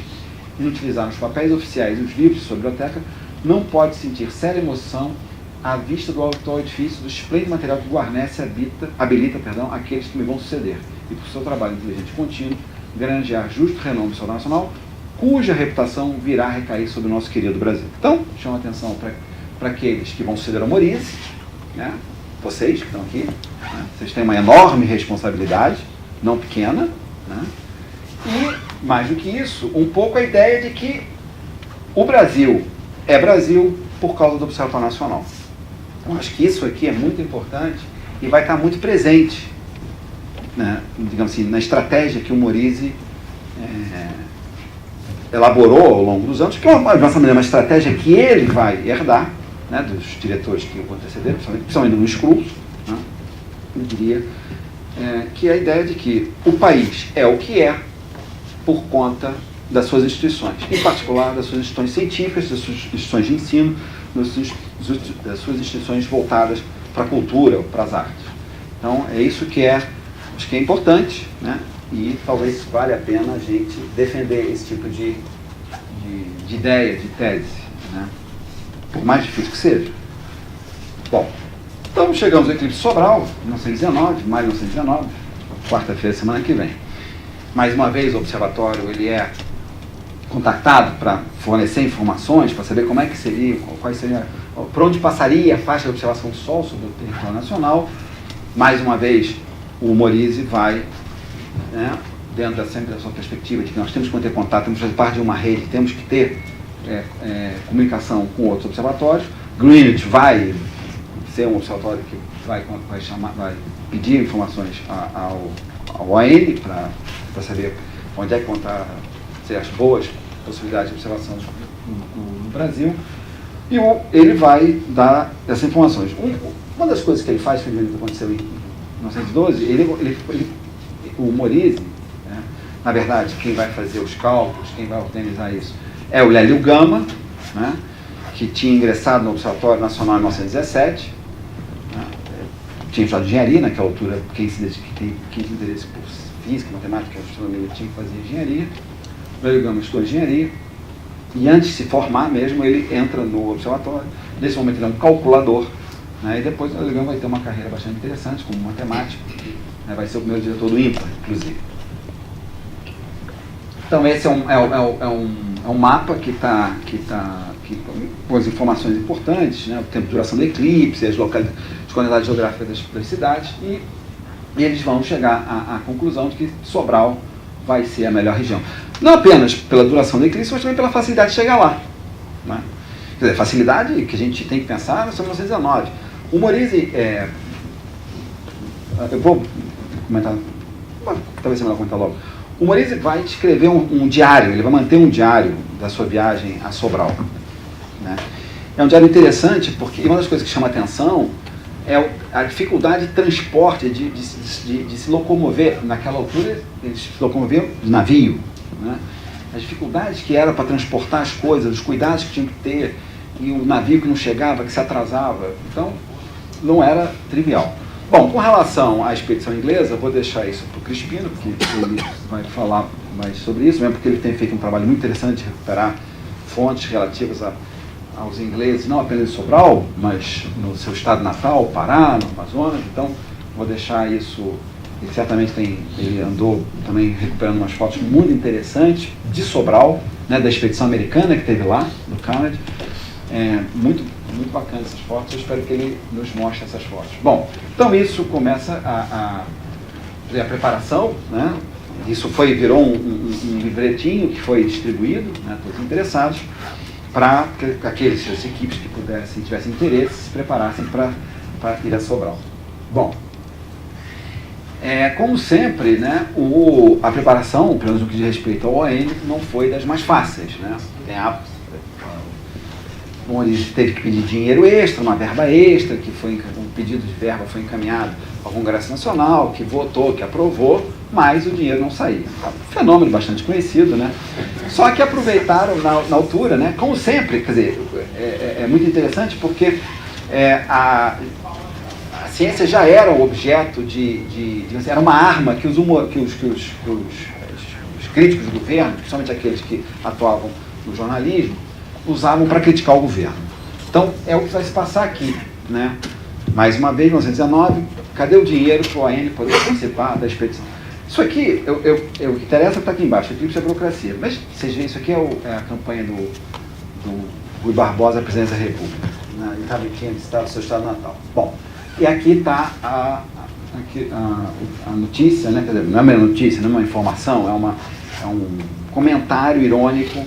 inutilizaram os papéis oficiais e os livros de sua biblioteca, não pode sentir séria emoção à vista do alto edifício, do esplêndido material que guarnece e habilita aqueles que me vão suceder, e por seu trabalho inteligente e contínuo, granjear justo renome social nacional, cuja reputação virá a recair sobre o nosso querido Brasil. Então, chama atenção para aqueles que vão suceder ao Morize, né? Vocês que estão aqui, né? Vocês têm uma enorme responsabilidade, não pequena, né? E, mais do que isso, um pouco a ideia de que o Brasil é Brasil por causa do Observatório Nacional. Então, acho que isso aqui é muito importante e vai estar muito presente, né, digamos assim, na estratégia que o Morize elaborou ao longo dos anos, que é uma estratégia que ele vai herdar, né, dos diretores que o antecederam, principalmente do Scrooge, né, eu diria, que é a ideia de que o país é o que é por conta das suas instituições, em particular das suas instituições científicas, das suas instituições de ensino, das suas instituições voltadas para a cultura, para as artes. Então, é isso que acho que é importante, né? E talvez valha a pena a gente defender esse tipo de ideia, de tese, né? Por mais difícil que seja. Bom, então chegamos ao eclipse Sobral, 1919, maio de 1919, quarta-feira, semana que vem. Mais uma vez, o observatório ele é contactado para fornecer informações, para saber como é que seria, quais seria, por onde passaria a faixa de observação do Sol sobre o território nacional. Mais uma vez, o Morize vai, né, dentro sempre da sua perspectiva de que nós temos que manter contato, temos que fazer parte de uma rede, temos que ter comunicação com outros observatórios. Greenwich vai ser um observatório que vai pedir informações ao OAN para saber onde é que vão ser as boas possibilidades de observação no Brasil, e ele vai dar essas informações. Uma das coisas que ele faz, que aconteceu em 1912, o Morize, né, na verdade, quem vai fazer os cálculos, quem vai organizar isso, é o Lélio Gama, né, que tinha ingressado no Observatório Nacional em 1917, né, tinha estudado engenharia naquela altura, quem tinha interesse por física, matemática, astronomia, tinha que fazer engenharia. O Lélio Gama estudou engenharia, e antes de se formar mesmo, ele entra no observatório. Nesse momento ele é um calculador, né, e depois o Lélio Gama vai ter uma carreira bastante interessante como matemático, né, vai ser o primeiro diretor do INPA, inclusive. Então esse é um mapa com as informações importantes, né, o tempo de duração do eclipse, as coordenadas geográficas das cidades, e eles vão chegar à conclusão de que Sobral vai ser a melhor região. Não apenas pela duração do eclipse, mas também pela facilidade de chegar lá, né? Quer dizer, facilidade que a gente tem que pensar sobre 1919. O Morize, eu vou comentar, talvez seja melhor comentar logo. O Morize vai escrever um diário, ele vai manter um diário da sua viagem a Sobral, né? É um diário interessante porque uma das coisas que chama a atenção é a dificuldade de transporte, de se locomover. Naquela altura, eles se locomoviam de navio, né? As dificuldades que era para transportar as coisas, os cuidados que tinham que ter, e o navio que não chegava, que se atrasava. Então, não era trivial. Bom, com relação à expedição inglesa, vou deixar isso para o Crispino, porque ele vai falar mais sobre isso, mesmo porque ele tem feito um trabalho muito interessante de recuperar fontes relativas aos ingleses, não apenas em Sobral, mas no seu estado natal, Pará, no Amazonas. Então, vou deixar isso. Ele certamente ele andou também recuperando umas fotos muito interessantes de Sobral, né, da expedição americana que teve lá, no Canadá. Muito bacana essas fotos, eu espero que ele nos mostre essas fotos. Bom, então isso começa a preparação, né? Isso virou um livretinho que foi distribuído, né, todos interessados, para que as equipes que tivessem interesse, se preparassem para ir a Sobral. Bom, como sempre, né, a preparação, pelo menos no que diz respeito ao OAN, não foi das mais fáceis, né? o Morize teve que pedir dinheiro extra, uma verba extra, um pedido de verba foi encaminhado ao Congresso Nacional, que votou, que aprovou, mas o dinheiro não saía. Um fenômeno bastante conhecido, né? Só que aproveitaram na altura, né? Como sempre, quer dizer, é muito interessante porque a ciência já era um objeto era uma arma que os críticos do governo, principalmente aqueles que atuavam no jornalismo, usavam para criticar o governo. Então, é o que vai se passar aqui, né? Mais uma vez, 1919, cadê o dinheiro para o OAN poder participar da expedição? Isso aqui, o que interessa está aqui embaixo, Eclipse e a burocracia. Mas, vocês veem, isso aqui é a campanha do Rui Barbosa à presidência da República. Né? Ele estava aqui em seu estado natal. Bom, e aqui está a notícia, né? Quer dizer, não é uma notícia, não é uma informação, é um comentário irônico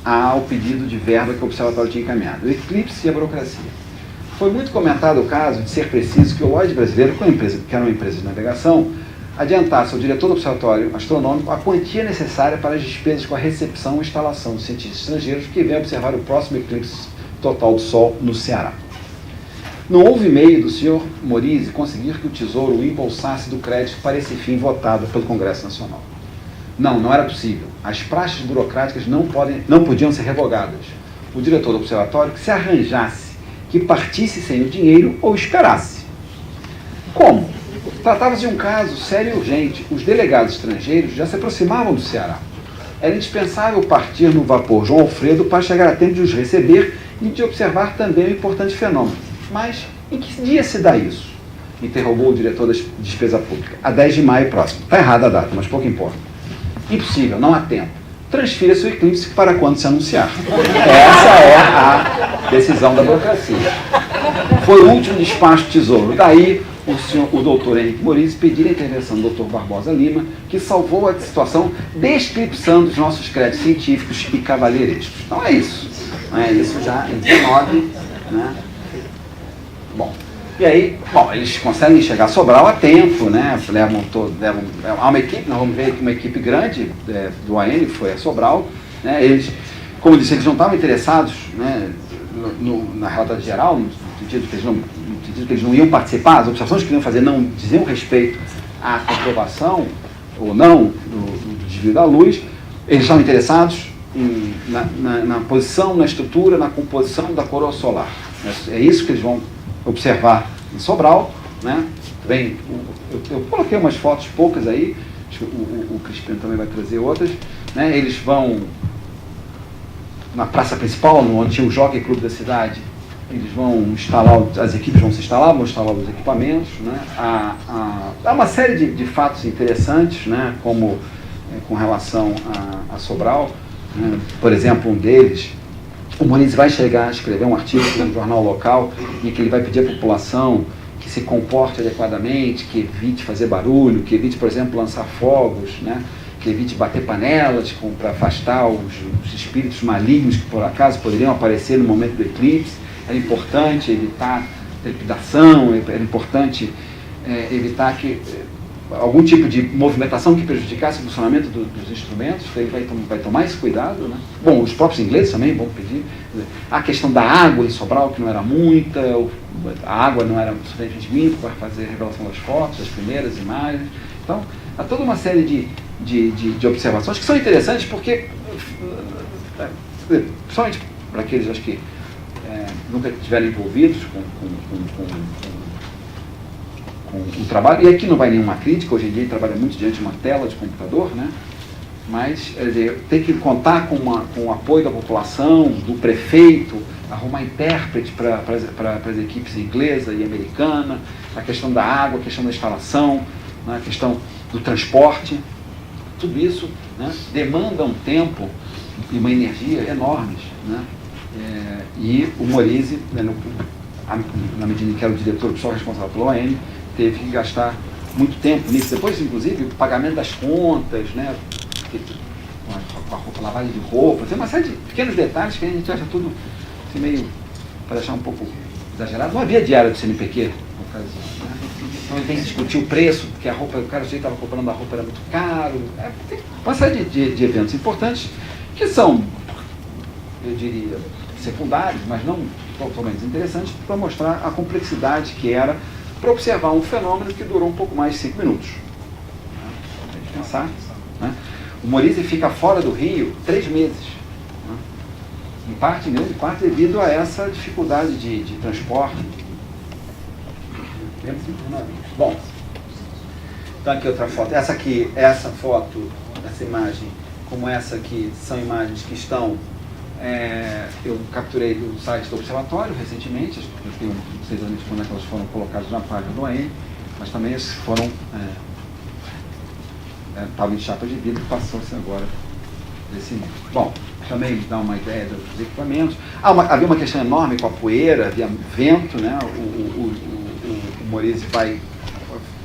ao pedido de verba que o Observatório tinha encaminhado. O Eclipse e a burocracia. Foi muito comentado o caso de ser preciso que o Lloyd brasileiro, que era uma empresa de navegação, adiantasse ao diretor do Observatório Astronômico a quantia necessária para as despesas com a recepção e instalação de cientistas estrangeiros que vêm observar o próximo eclipse total do Sol no Ceará. Não houve meio do senhor Morize conseguir que o Tesouro o embolsasse do crédito para esse fim votado pelo Congresso Nacional. Não era possível. As praxes burocráticas não podiam ser revogadas. O diretor do observatório que se arranjasse, que partisse sem o dinheiro ou esperasse. Como? Tratava-se de um caso sério e urgente. Os delegados estrangeiros já se aproximavam do Ceará. Era indispensável partir no vapor João Alfredo para chegar a tempo de os receber e de observar também o importante fenômeno. Mas em que dia se dá isso? Interrogou o diretor da despesa pública. A 10 de maio próximo. Está errada a data, mas pouco importa. Impossível, não há tempo. Transfira seu eclipse para quando se anunciar. Essa é a decisão da burocracia. Foi o último despacho do Tesouro. Daí, o doutor Henrique Morize pedir a intervenção do doutor Barbosa Lima, que salvou a situação descripsando os nossos créditos científicos e cavalheirescos. Então é isso. Isso já em 19, né? Bom. E aí, eles conseguem chegar a Sobral a tempo, né? Há uma equipe, nós vamos ver que uma equipe grande do AN foi a Sobral, né? Eles, como eu disse, eles não estavam interessados, né, na realidade geral, no sentido que eles não iam participar, as observações que queriam fazer não diziam respeito à comprovação ou não do desvio da luz. Eles estavam interessados na posição, na estrutura, na composição da coroa solar. É isso que eles vão observar em Sobral, né? Eu coloquei umas fotos poucas aí, acho que o Crispino também vai trazer outras, né? Eles vão na praça principal, onde tinha o Jockey Clube da cidade, eles vão instalar, as equipes vão se instalar, vão instalar os equipamentos, né? Há uma série de fatos interessantes, né? Como com relação a Sobral, né? Por exemplo, um deles, o Morize vai chegar a escrever um artigo no jornal local em que ele vai pedir à população que se comporte adequadamente, que evite fazer barulho, que evite, por exemplo, lançar fogos, né? Que evite bater panelas para afastar os espíritos malignos que por acaso poderiam aparecer no momento do eclipse. Era importante evitar trepidação, era importante evitar que algum tipo de movimentação que prejudicasse o funcionamento dos instrumentos. Ele vai tomar esse cuidado, né? Bom, os próprios ingleses também vão pedir. A questão da água em Sobral, que não era muita, a água não era suficientemente limpa para fazer a revelação das fotos, das primeiras imagens. Então, há toda uma série de observações que são interessantes porque, principalmente para aqueles, acho que nunca estiveram envolvidos com o trabalho, e aqui não vai nenhuma crítica, hoje em dia ele trabalha muito diante de uma tela de computador, né? Mas tem que contar com o apoio da população, do prefeito, arrumar intérprete para as equipes inglesa e americana, a questão da água, a questão da instalação, né? A questão do transporte, tudo isso, né, demanda um tempo e uma energia enormes, né? E o Morize, né, na medida em que era o diretor pessoal responsável pelo OAN, teve que gastar muito tempo nisso. Depois, inclusive, o pagamento das contas, né, com a roupa, lavagem de roupa, tem uma série de pequenos detalhes que a gente acha tudo assim, meio, para deixar um pouco exagerado. Não havia diário do CNPq, no caso, né? Então ele tem que discutir o preço, porque a roupa, o cara que estava comprando a roupa era muito caro. Tem uma série de eventos importantes que são, eu diria, secundários, mas não totalmente desinteressantes, para mostrar a complexidade que era para observar um fenômeno que durou um pouco mais de 5 minutos. Tem que pensar. Né? O Morize fica fora do Rio 3 meses. Né? Em parte, grande parte, devido a essa dificuldade de transporte. Bom, então aqui outra foto. Essa foto, essa imagem, como essa aqui, são imagens que estão... eu capturei do site do Observatório recentemente, eu tenho, não sei exatamente quando é que elas foram colocadas na página do OEM, mas também esses foram... estavam em chapa de vidro e passou-se agora desse nível. Bom, também dá uma ideia dos equipamentos. Havia uma questão enorme com a poeira, havia vento, né? O Morize vai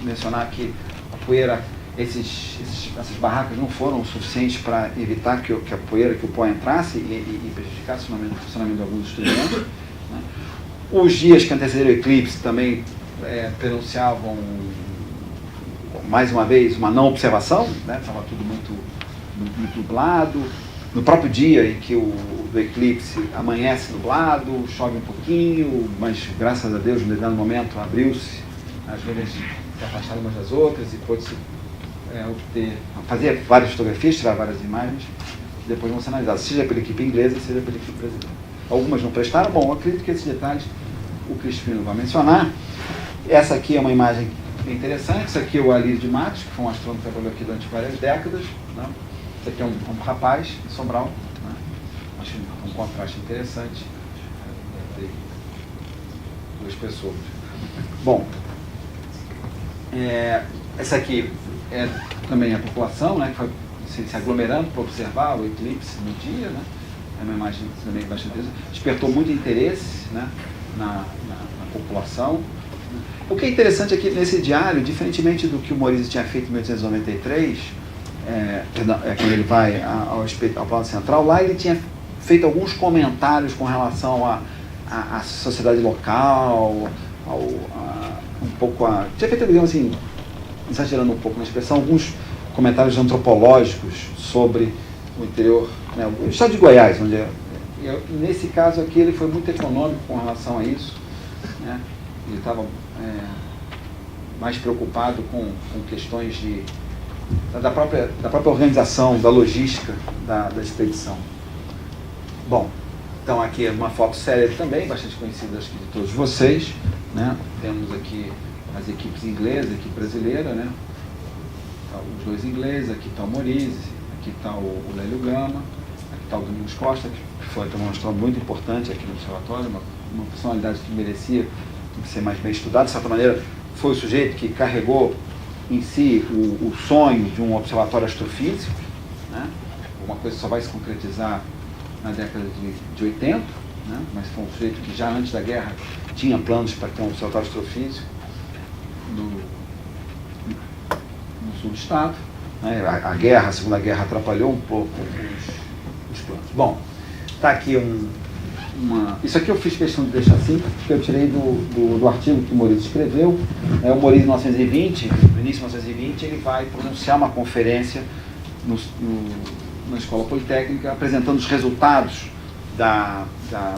mencionar que a poeira, essas barracas não foram suficientes para evitar que a poeira, que o pó entrasse e prejudicasse o funcionamento de alguns estudantes. Né? Os dias que antecederam o eclipse também prenunciavam, mais uma vez, uma não observação, né? Estava tudo muito nublado. No próprio dia em que do eclipse amanhece nublado, chove um pouquinho, mas graças a Deus, no determinado momento, abriu-se, as nuvens se afastaram umas das outras e pôde-se fazer várias fotografias, tirar várias imagens, que depois vão ser analisadas, seja pela equipe inglesa, seja pela equipe brasileira. Algumas não prestaram, bom, eu acredito que esses detalhes o Crispino vai mencionar. Essa aqui é uma imagem interessante, isso aqui é o Alírio de Matos, que foi um astrônomo que trabalhou aqui durante várias décadas. Né? Esse aqui é um rapaz de Sobral, né? Acho um contraste interessante entre duas pessoas. Bom, essa aqui é também a população, né, que foi se aglomerando para observar o eclipse no dia, né? É uma imagem também bastante interessante. Despertou muito interesse, né, na população. O que é interessante aqui nesse diário, diferentemente do que o Morize tinha feito em 1893, quando ele vai ao plano central, lá ele tinha feito alguns comentários com relação à sociedade local, tinha feito, digamos assim, exagerando um pouco na expressão, alguns comentários antropológicos sobre o interior, né, o estado de Goiás, onde nesse caso aqui ele foi muito econômico com relação a isso, né? Ele estava mais preocupado com questões da própria organização, da logística da expedição. Bom, então aqui é uma foto célebre também, bastante conhecida acho que de todos vocês, né? Temos aqui as equipes inglesas, a equipe brasileira, né? Os dois ingleses, aqui está o Morize, aqui está o Lélio Gama, aqui está o Domingos Costa, que foi também um astrônomo muito importante aqui no observatório, uma personalidade que merecia ser mais bem estudada. De certa maneira, foi o sujeito que carregou em si o sonho de um observatório astrofísico, né? Uma coisa que só vai se concretizar na década de 80, né? Mas foi um sujeito que já antes da guerra tinha planos para ter um observatório astrofísico no sul do estado. Né? A Segunda Guerra atrapalhou um pouco os planos. Bom, está aqui isso aqui eu fiz questão de deixar assim, porque eu tirei do artigo que o Morize escreveu. O Morize, em 1920, no início de 1920, ele vai pronunciar uma conferência na Escola Politécnica, apresentando os resultados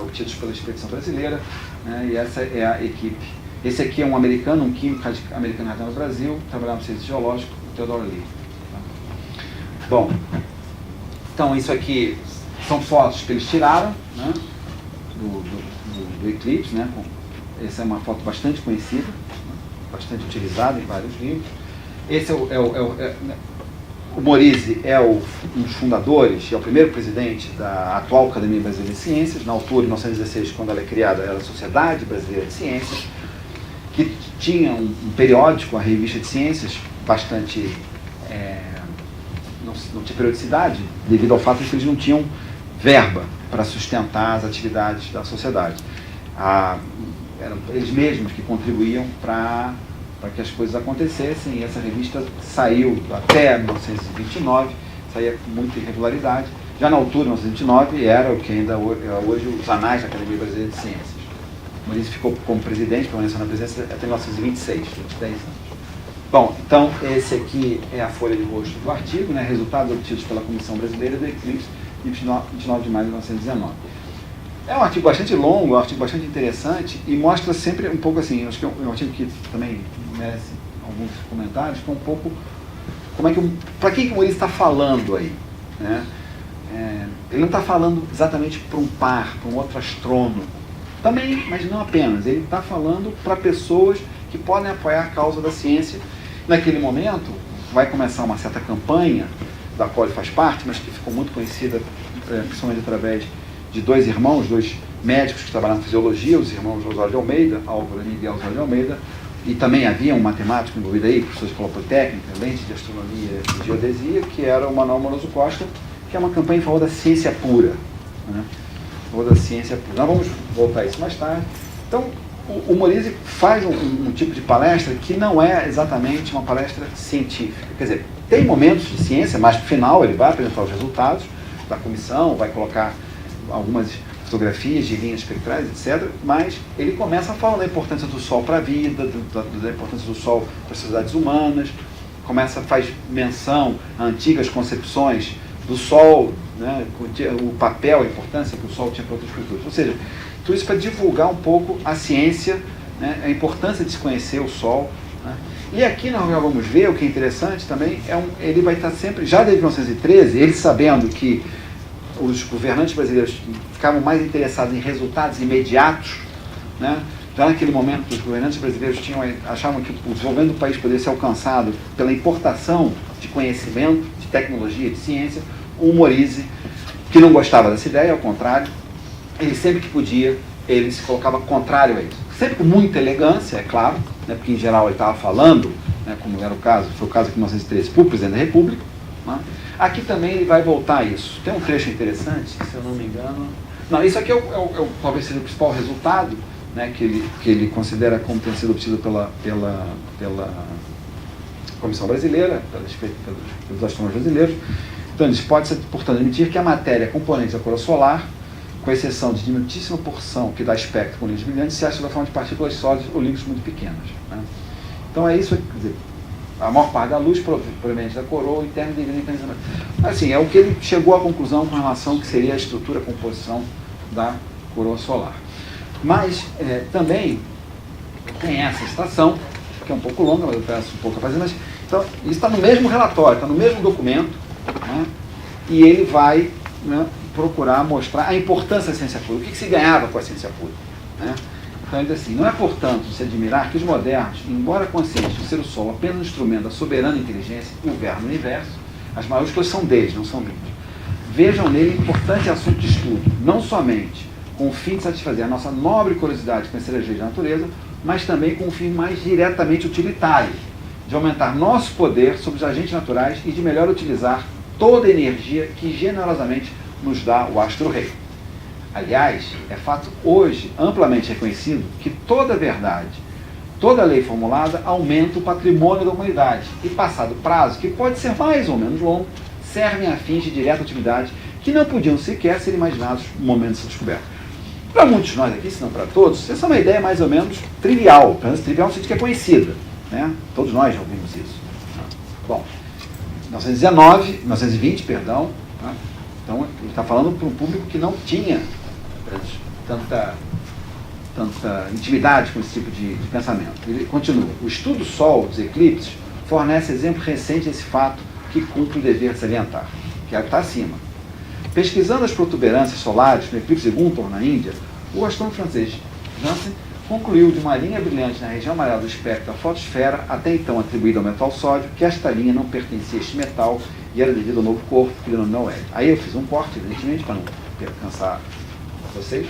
obtidos pela expedição brasileira, né? E essa é a equipe. Esse aqui é um americano, um químico americano radicado no Brasil, trabalhava no Serviço Geológico, o Theodore Lee. Bom, então isso aqui são fotos que eles tiraram, né? do eclipse, né? Essa é uma foto bastante conhecida, né? Bastante utilizada em vários livros. Esse o Morize é um dos fundadores, é o primeiro presidente da atual Academia Brasileira de Ciências. Na altura, em 1916, quando ela é criada, era a Sociedade Brasileira de Ciências, que tinha um periódico, a Revista de Ciências, bastante... não tinha periodicidade, devido ao fato de que eles não tinham verba para sustentar as atividades da sociedade. Eram eles mesmos que contribuíam para que as coisas acontecessem, e essa revista saiu até 1929, saía com muita irregularidade. Já na altura, em 1929, era o que ainda é hoje os Anais da Academia Brasileira de Ciências. O Morize ficou como presidente, permaneceu na presidência até 1926, 10 anos. Bom, então esse aqui é a folha de rosto do artigo, né? Resultados obtidos pela Comissão Brasileira do Eclipse, e 29 de maio de 1919. É um artigo bastante longo, é um artigo bastante interessante e mostra sempre um pouco assim, acho que é um artigo que também merece alguns comentários, que é um pouco como é que para quem que o Morize está falando aí, né? Ele não está falando exatamente para um par, para um outro astrônomo, também, mas não apenas, ele está falando para pessoas que podem apoiar a causa da ciência. Naquele momento, vai começar uma certa campanha, da qual ele faz parte, mas que ficou muito conhecida, principalmente através de dois irmãos, dois médicos que trabalham na fisiologia, os irmãos Oswaldo de Almeida, Álvaro e Miguel Oswaldo de Almeida, e também havia um matemático envolvido aí, professor de escola politécnica, lente de astronomia e geodesia, que era o Manuel Moroso Costa, que é uma campanha em favor da ciência pura. Né? Em favor da ciência pura. Nós vamos voltar a isso mais tarde. Então, o Morize faz um tipo de palestra que não é exatamente uma palestra científica. Quer dizer, tem momentos de ciência, mas no final ele vai apresentar os resultados da comissão, vai colocar algumas fotografias de linhas espectrais, etc. Mas ele começa falando da importância do Sol para a vida, da importância do Sol para as sociedades humanas, faz menção a antigas concepções do Sol, né, o papel, a importância que o Sol tinha para outras culturas. Ou seja, tudo isso para divulgar um pouco a ciência, né, a importância de se conhecer o Sol. Né. E aqui nós já vamos ver, o que é interessante também, ele vai estar sempre, já desde 1913, ele sabendo que os governantes brasileiros ficavam mais interessados em resultados imediatos, né? Já naquele momento os governantes brasileiros achavam que o desenvolvimento do país poderia ser alcançado pela importação de conhecimento, de tecnologia, de ciência. O Morize, que não gostava dessa ideia, ao contrário, ele sempre que podia, ele se colocava contrário a isso. Sempre com muita elegância, é claro, né? Porque em geral ele estava falando, né, como era o caso, foi o caso aqui em 1913, para o presidente da República. Né? Aqui também ele vai voltar a isso. Tem um trecho interessante, se eu não me engano. Não, isso aqui talvez seja o principal resultado, né, que ele considera como tem sido obtido pela Comissão Brasileira, pelos astrônomos brasileiros. Então, eles podem, portanto, admitir que a matéria componente da coroa solar, com exceção de diminutíssima porção que dá espectro com linhas brilhantes, se acha da forma de partículas sólidas ou líquidos muito pequenas. Né? Então, é isso, quer dizer, a maior parte da luz proveniente da coroa interna de mecanismo. Assim, é o que ele chegou à conclusão com relação ao que seria a estrutura, a composição da coroa solar. Mas também tem essa estação, que é um pouco longa, mas eu peço um pouco a fazer, mas então, isso está no mesmo relatório, está no mesmo documento, né, e ele vai, né, procurar mostrar a importância da ciência pura, o que se ganhava com a ciência pura. Né? Então ele diz assim, não é, portanto, de se admirar que os modernos, embora conscientes de ser o Sol apenas um instrumento da soberana inteligência que governa o universo, as maiúsculas são deles, não são minhas. Vejam nele importante assunto de estudo, não somente com o fim de satisfazer a nossa nobre curiosidade de conhecer as leis da natureza, mas também com um fim mais diretamente utilitário, de aumentar nosso poder sobre os agentes naturais e de melhor utilizar toda a energia que generosamente nos dá o astro-rei. Aliás, é fato hoje amplamente reconhecido que toda verdade, toda lei formulada aumenta o patrimônio da humanidade e, passado o prazo, que pode ser mais ou menos longo, servem a fins de direta utilidade que não podiam sequer ser imaginados no momento de sua descoberta. Para muitos de nós aqui, se não para todos, essa é uma ideia mais ou menos trivial, pelo menos trivial no sentido que é conhecida. Né? Todos nós já ouvimos isso. Bom, 1920, perdão, né? Então ele está falando para um público que não tinha tanta intimidade com esse tipo de pensamento. Ele continua, o estudo do Sol, dos eclipses, fornece exemplo recente desse fato que cumpre o dever de salientar, que é o que está acima. Pesquisando as protuberâncias solares no eclipse de Guntur, na Índia, o astrônomo francês Janssen concluiu de uma linha brilhante na região amarela do espectro da fotosfera, até então atribuída ao metal sódio, que esta linha não pertencia a este metal e era devido ao novo corpo que denominou hélio. Aí eu fiz um corte, evidentemente, para não cansar vocês.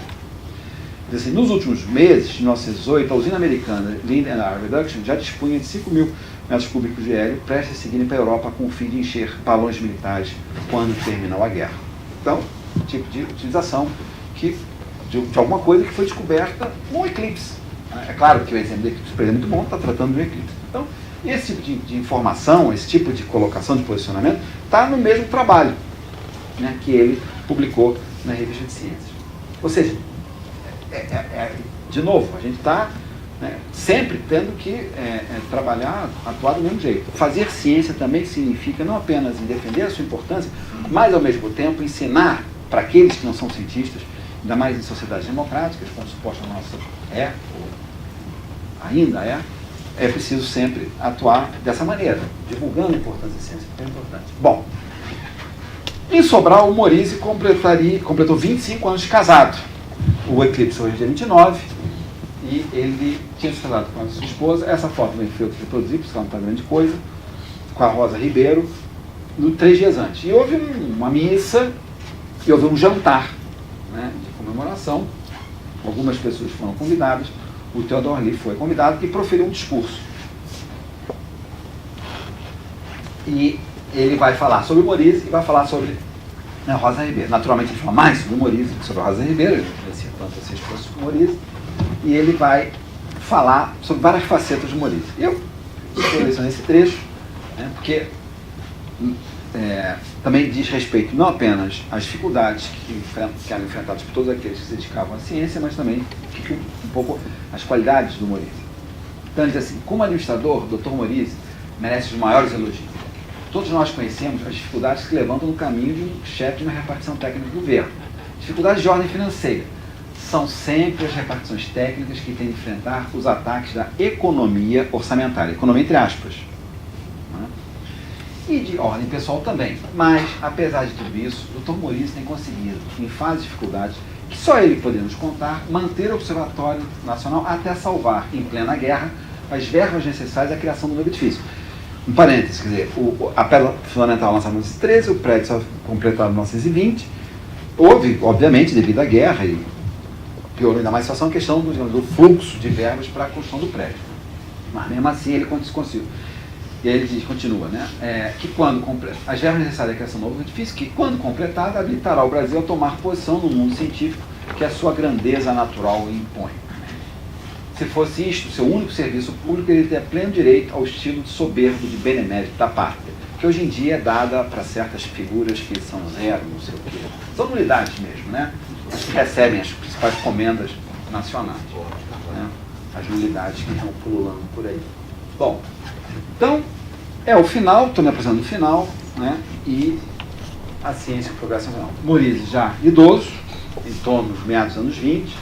Diz assim, nos últimos meses de 1918, a usina americana Lind Air Reduction já dispunha de 5 mil metros cúbicos de hélio, prestes a seguirem para a Europa com o fim de encher balões militares quando terminou a guerra. Então, tipo de utilização de alguma coisa que foi descoberta num eclipse. É claro que o exemplo do eclipse é muito bom, está tratando de um eclipse. Então, esse tipo de informação, esse tipo de colocação de posicionamento, está no mesmo trabalho, né, que ele publicou na Revista de Ciências. Ou seja, de novo, a gente está né? Sempre tendo que trabalhar, atuar do mesmo jeito. Fazer ciência também significa não apenas em defender a sua importância, mas ao mesmo tempo ensinar para aqueles que não são cientistas, ainda mais em sociedades democráticas, como suposta a nossa ou ainda é preciso sempre atuar dessa maneira, divulgando a importância da ciência, que é importante. Bom, em Sobral, o Morize completou 25 anos de casado. O eclipse foi no dia 29, e ele tinha se casado com a sua esposa. Essa foto vem feita reproduzir, porque não está grande coisa, com a Rosa Ribeiro, 3 dias antes. E houve uma missa, e houve um jantar, né, de comemoração. Algumas pessoas foram convidadas. O Theodore Lee foi convidado e proferiu um discurso. E ele vai falar sobre o Morize e vai falar sobre a Rosa Ribeiro. Naturalmente ele fala mais sobre o Morize que sobre a Rosa Ribeiro, ele cita tanto assim as coisas sobre o Morize, e ele vai falar sobre várias facetas do Morize. Eu selecionei esse trecho, né, porque também diz respeito não apenas às dificuldades que eram enfrentadas por todos aqueles que se dedicavam à ciência, mas também um pouco as qualidades do Morize. Então, diz assim: como administrador, o Dr. Morize merece os maiores elogios. Todos nós conhecemos as dificuldades que se levantam no caminho de um chefe de uma repartição técnica do governo. Dificuldades de ordem financeira. São sempre as repartições técnicas que têm de enfrentar os ataques da economia orçamentária. Economia entre aspas. E de ordem pessoal também. Mas, apesar de tudo isso, o Dr. Morize tem conseguido, em fase de dificuldades, que só ele poderia nos contar, manter o Observatório Nacional até salvar, em plena guerra, as verbas necessárias à criação do novo edifício. Um parênteses, quer dizer, a pedra fundamental lançada em 1913, o prédio só completado em 1920. Houve, obviamente, devido à guerra, e piorou ainda mais a situação, a questão do fluxo de verbas para a construção do prédio. Mas, mesmo assim, ele conseguiu. E aí ele continua, né, que quando as verbas necessárias à criação do novo edifício, que quando completada, habilitará o Brasil a tomar posição no mundo científico que a sua grandeza natural impõe. Se fosse isto, seu único serviço público, ele teria pleno direito ao estilo de soberbo de benemérito da pátria, que hoje em dia é dada para certas figuras que são zero, não sei o quê. São unidades mesmo, né? As que recebem as principais comendas nacionais, né? As nulidades que estão pululando por aí. Bom, então, é o final, estou me apresentando no final, né? E a ciência e o progresso nacional. Morize já idoso, em torno dos meados dos anos 20,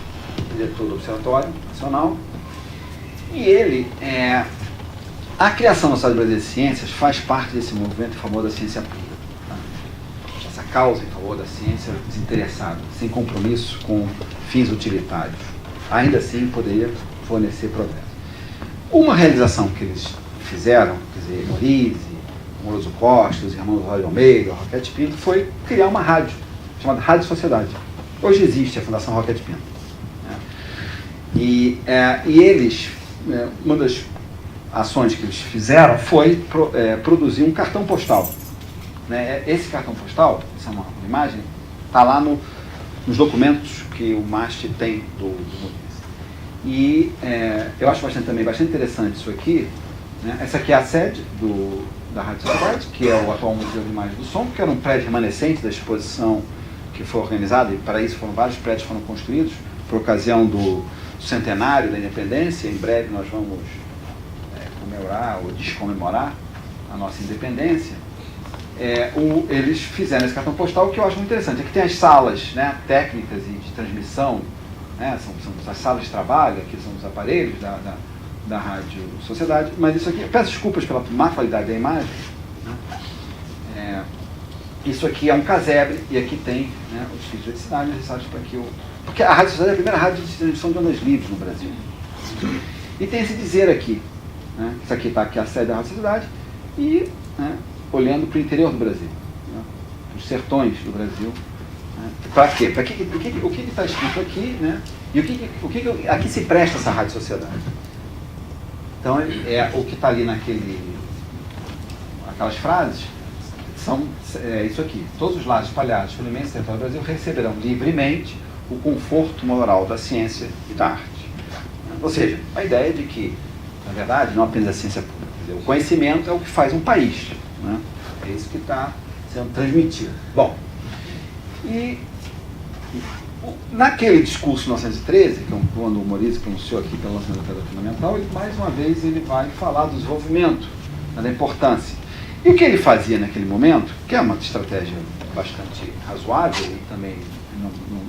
diretor do Observatório Nacional, e ele, a criação da Sociedade Brasileira de Ciências faz parte desse movimento em favor da ciência pura. Tá? Essa causa em favor da ciência desinteressada, sem compromisso com fins utilitários. Ainda assim, poderia fornecer progresso. Uma realização que eles fizeram, quer dizer, Morize, Moroso Costa, os irmãos Roger Almeida, Roquete Pinto, foi criar uma rádio, chamada Rádio Sociedade. Hoje existe a Fundação Roquete Pinto. Né? E eles, uma das ações que eles fizeram foi produzir um cartão postal. Né? Esse cartão postal, essa é uma imagem, está lá nos documentos que o MAST tem do Morize. E eu acho também bastante interessante isso aqui. Né? Essa aqui é a sede da Rádio Sociedade, que é o atual Museu de Imagem do Som, que era um prédio remanescente da exposição que foi organizada, e para isso vários prédios foram construídos, por ocasião do centenário da independência. Em breve nós vamos comemorar ou descomemorar a nossa independência. Eles fizeram esse cartão postal, que eu acho muito interessante. Aqui tem as salas, né, técnicas e de transmissão, né, são as salas de trabalho, aqui são os aparelhos da Rádio Sociedade, mas isso aqui, eu peço desculpas pela má qualidade da imagem, né? Isso aqui é um casebre, e aqui tem, né, os fios de eletricidade necessários para que porque a Rádio Sociedade é a primeira rádio de transmissão de ondas livres no Brasil. E tem esse dizer aqui, né? Isso aqui está aqui a sede da Rádio Sociedade, e, né, olhando para o interior do Brasil, né, os sertões do Brasil. Né? Para quê? O que está escrito aqui, né? E a que se presta essa Rádio Sociedade? Então, o que está ali aquelas frases, são isso aqui. Todos os lados espalhados pelo imenso território do Brasil receberão livremente o conforto moral da ciência e da arte. Ou seja, a ideia de que, na verdade, não apenas a ciência pura, quer dizer, o conhecimento é o que faz um país. Né? É isso que está sendo transmitido. Bom, e Naquele discurso de 1913, que é quando o Morize pronunciou aqui pela lançamento da Pedra Fundamental, ele, mais uma vez ele vai falar do desenvolvimento, da importância. E o que ele fazia naquele momento, que é uma estratégia bastante razoável e também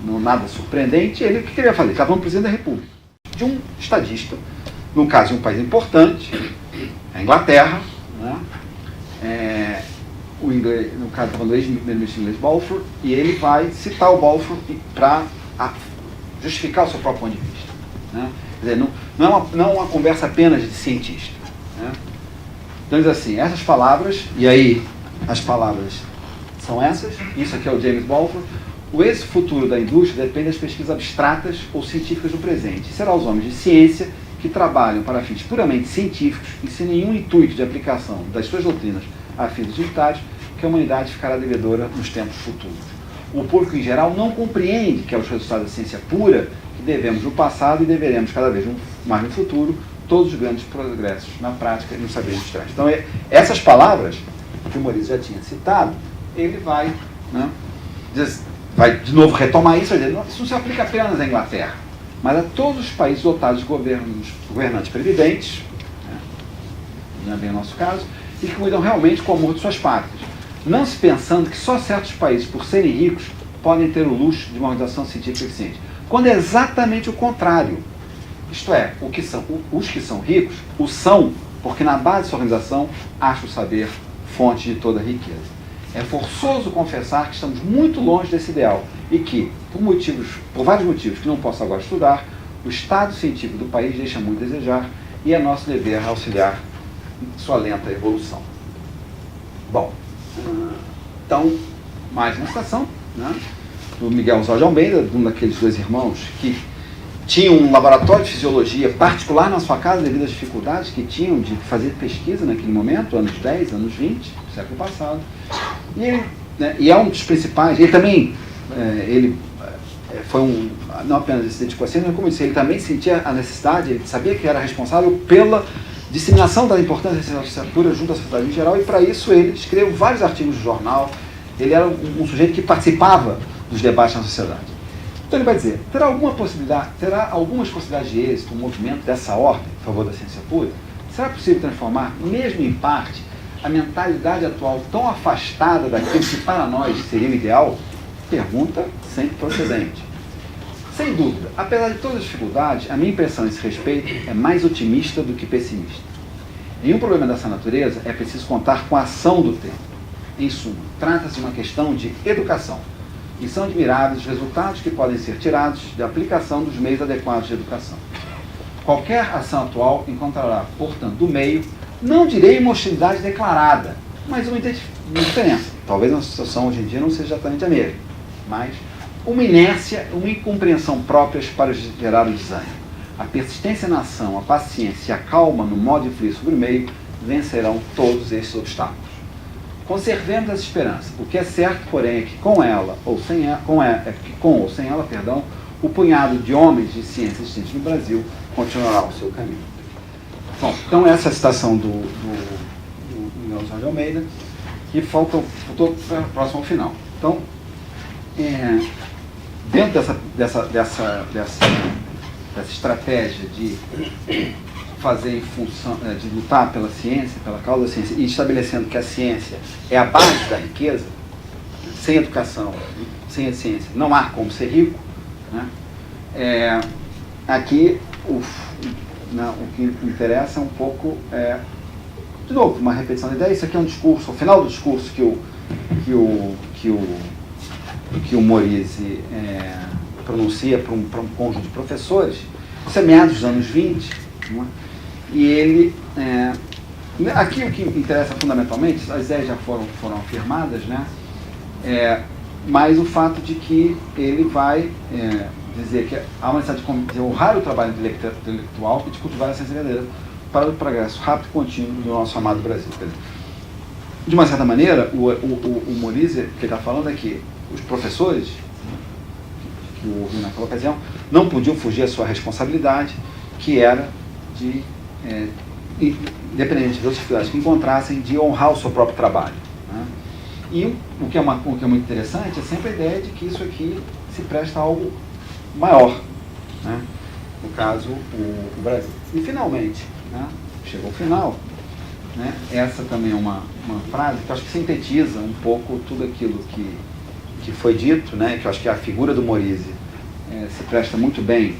não nada surpreendente, o que ele ia fazer? Ele estava no presidente da República, de um estadista, no caso de um país importante, a Inglaterra, né? O inglês, no caso estava o ex-primeiro-ministro inglês Balfour, e ele vai citar o Balfour para justificar o seu próprio ponto de vista. Né? Quer dizer, não é uma conversa apenas de cientista. Né? Então diz assim, essas palavras, e aí as palavras são essas, isso aqui é o James Balfour: o êxito futuro da indústria depende das pesquisas abstratas ou científicas do presente. Será os homens de ciência que trabalham para fins puramente científicos e sem nenhum intuito de aplicação das suas doutrinas a fins utilitários que a humanidade ficará devedora nos tempos futuros. O público em geral não compreende que é os resultados da ciência pura que devemos no passado e deveremos cada vez mais no futuro todos os grandes progressos na prática e no saber industrial. Então, essas palavras que o Morize já tinha citado, ele vai, né, vai de novo retomar isso, isso não se aplica apenas à Inglaterra, mas a todos os países dotados de governantes previdentes, né, não é bem o nosso caso, e que cuidam realmente com o amor de suas pátrias, não se pensando que só certos países, por serem ricos, podem ter o luxo de uma organização científica eficiente, quando é exatamente o contrário. Isto é, os que são ricos o são porque na base dessa organização acha o saber fonte de toda a riqueza. É forçoso confessar que estamos muito longe desse ideal e que, por vários motivos que não posso agora estudar, o estado científico do país deixa muito a desejar e é nosso dever auxiliar sua lenta evolução. Bom, então, mais uma citação, né, do Miguel Oswald de Almeida, um daqueles dois irmãos que tinham um laboratório de fisiologia particular na sua casa devido às dificuldades que tinham de fazer pesquisa naquele momento, anos 10, anos 20, do século passado. E ele, né, e é um dos principais, ele também, foi não apenas se dedicou a ciência, mas como eu disse, ele também sentia a necessidade, ele sabia que era responsável pela disseminação da importância da ciência pura junto à sociedade em geral, e para isso ele escreveu vários artigos de jornal, ele era um sujeito que participava dos debates na sociedade. Então ele vai dizer, terá algumas possibilidades de êxito, um movimento dessa ordem, a favor da ciência pura? Será possível transformar, mesmo em parte, a mentalidade atual tão afastada daquilo que para nós seria o ideal? Pergunta sempre procedente. Sem dúvida, apesar de todas as dificuldades, a minha impressão a esse respeito é mais otimista do que pessimista. Em um problema dessa natureza, é preciso contar com a ação do tempo. Em suma, trata-se de uma questão de educação, e são admiráveis os resultados que podem ser tirados da aplicação dos meios adequados de educação. Qualquer ação atual encontrará, portanto, do meio, não direi uma hostilidade declarada, mas uma diferença. Talvez a situação hoje em dia não seja exatamente a mesma, mas uma inércia, uma incompreensão próprias para gerar o desânimo. A persistência na ação, a paciência e a calma no modo de influir sobre o meio vencerão todos esses obstáculos. Conservemos essa esperança. O que é certo, porém, é que com ou sem ela, o punhado de homens de ciência existentes no Brasil continuará o seu caminho. Bom, então essa é a citação do Miguel Oswald de Almeida, e faltou próximo ao final. Então, dentro dessa estratégia de fazer em função, de lutar pela ciência, pela causa da ciência, e estabelecendo que a ciência é a base da riqueza, sem educação, sem a ciência, não há como ser rico, né? Aqui o que interessa é um pouco, de novo, uma repetição da ideia. Isso aqui é um discurso, o final do discurso que o Morize pronuncia para um conjunto de professores, isso é meados dos anos 20, né? E ele, aqui o que interessa fundamentalmente, as ideias já foram afirmadas, né? Mas o fato de que ele vai dizer que há uma necessidade de honrar o trabalho intelectual e de cultivar a ciência verdadeira para o progresso rápido e contínuo do nosso amado Brasil. De uma certa maneira, o Morize, o que ele está falando é que os professores que o ouviram naquela ocasião não podiam fugir à sua responsabilidade, que era de, independente das dificuldades que encontrassem, de honrar o seu próprio trabalho, né? E o que é muito interessante é sempre a ideia de que isso aqui se presta a algo maior, né? No caso, o Brasil. E finalmente, né? Chegou ao final, né? Essa também é uma frase que eu acho que sintetiza um pouco tudo aquilo que foi dito, né? Que eu acho que a figura do Morisi se presta muito bem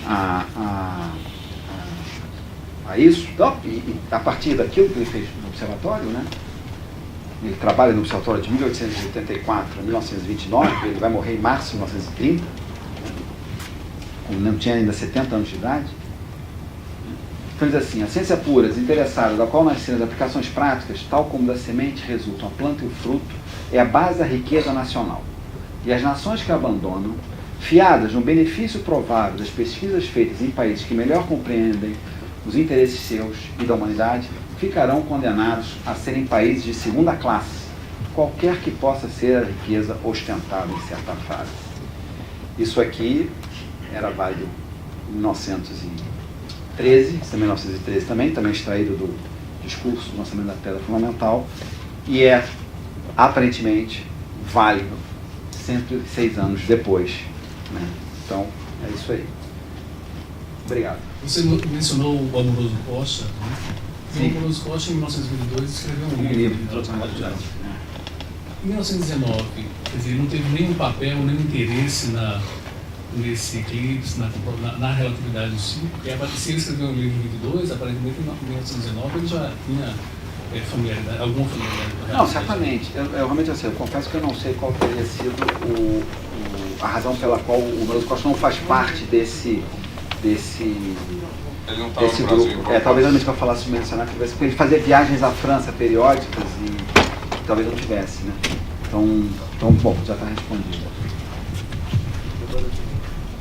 a isso, e a partir daquilo que ele fez no observatório, né? Ele trabalha no observatório de 1884 a 1929, ele vai morrer em março de 1930, quando não tinha ainda 70 anos de idade. Então diz assim: a ciência pura, desinteressada, da qual nasceram as aplicações práticas, tal como da semente resultam a planta e o fruto, é a base da riqueza nacional. E as nações que a abandonam, fiadas no benefício provável das pesquisas feitas em países que melhor compreendem os interesses seus e da humanidade, ficarão condenados a serem países de segunda classe, qualquer que possa ser a riqueza ostentada em certa fase. Isso aqui era válido em 1913, isso é 1913 também extraído do discurso do lançamento da Pedra Fundamental, e é aparentemente válido 106 anos depois, né? Então, é isso aí. Obrigado. Você mencionou o Amoroso Costa, né? Sim. O Amoroso Costa, em 1922, escreveu um livro. Em 1919, quer dizer, não teve nenhum papel, nenhum interesse nesse eclipse, na relatividade em si, porque se ele escreveu um livro em 22, aparentemente em 1919 ele já tinha alguma familiaridade. Não, certamente. Eu realmente eu confesso que eu não sei qual teria sido a razão pela qual o Amoroso Costa não faz parte desse Ele não estava no grupo. Brasil. Talvez realmente que eu falasse mencionar que porque ele fazia viagens à França periódicas e talvez não tivesse, né? Então bom, já está respondido.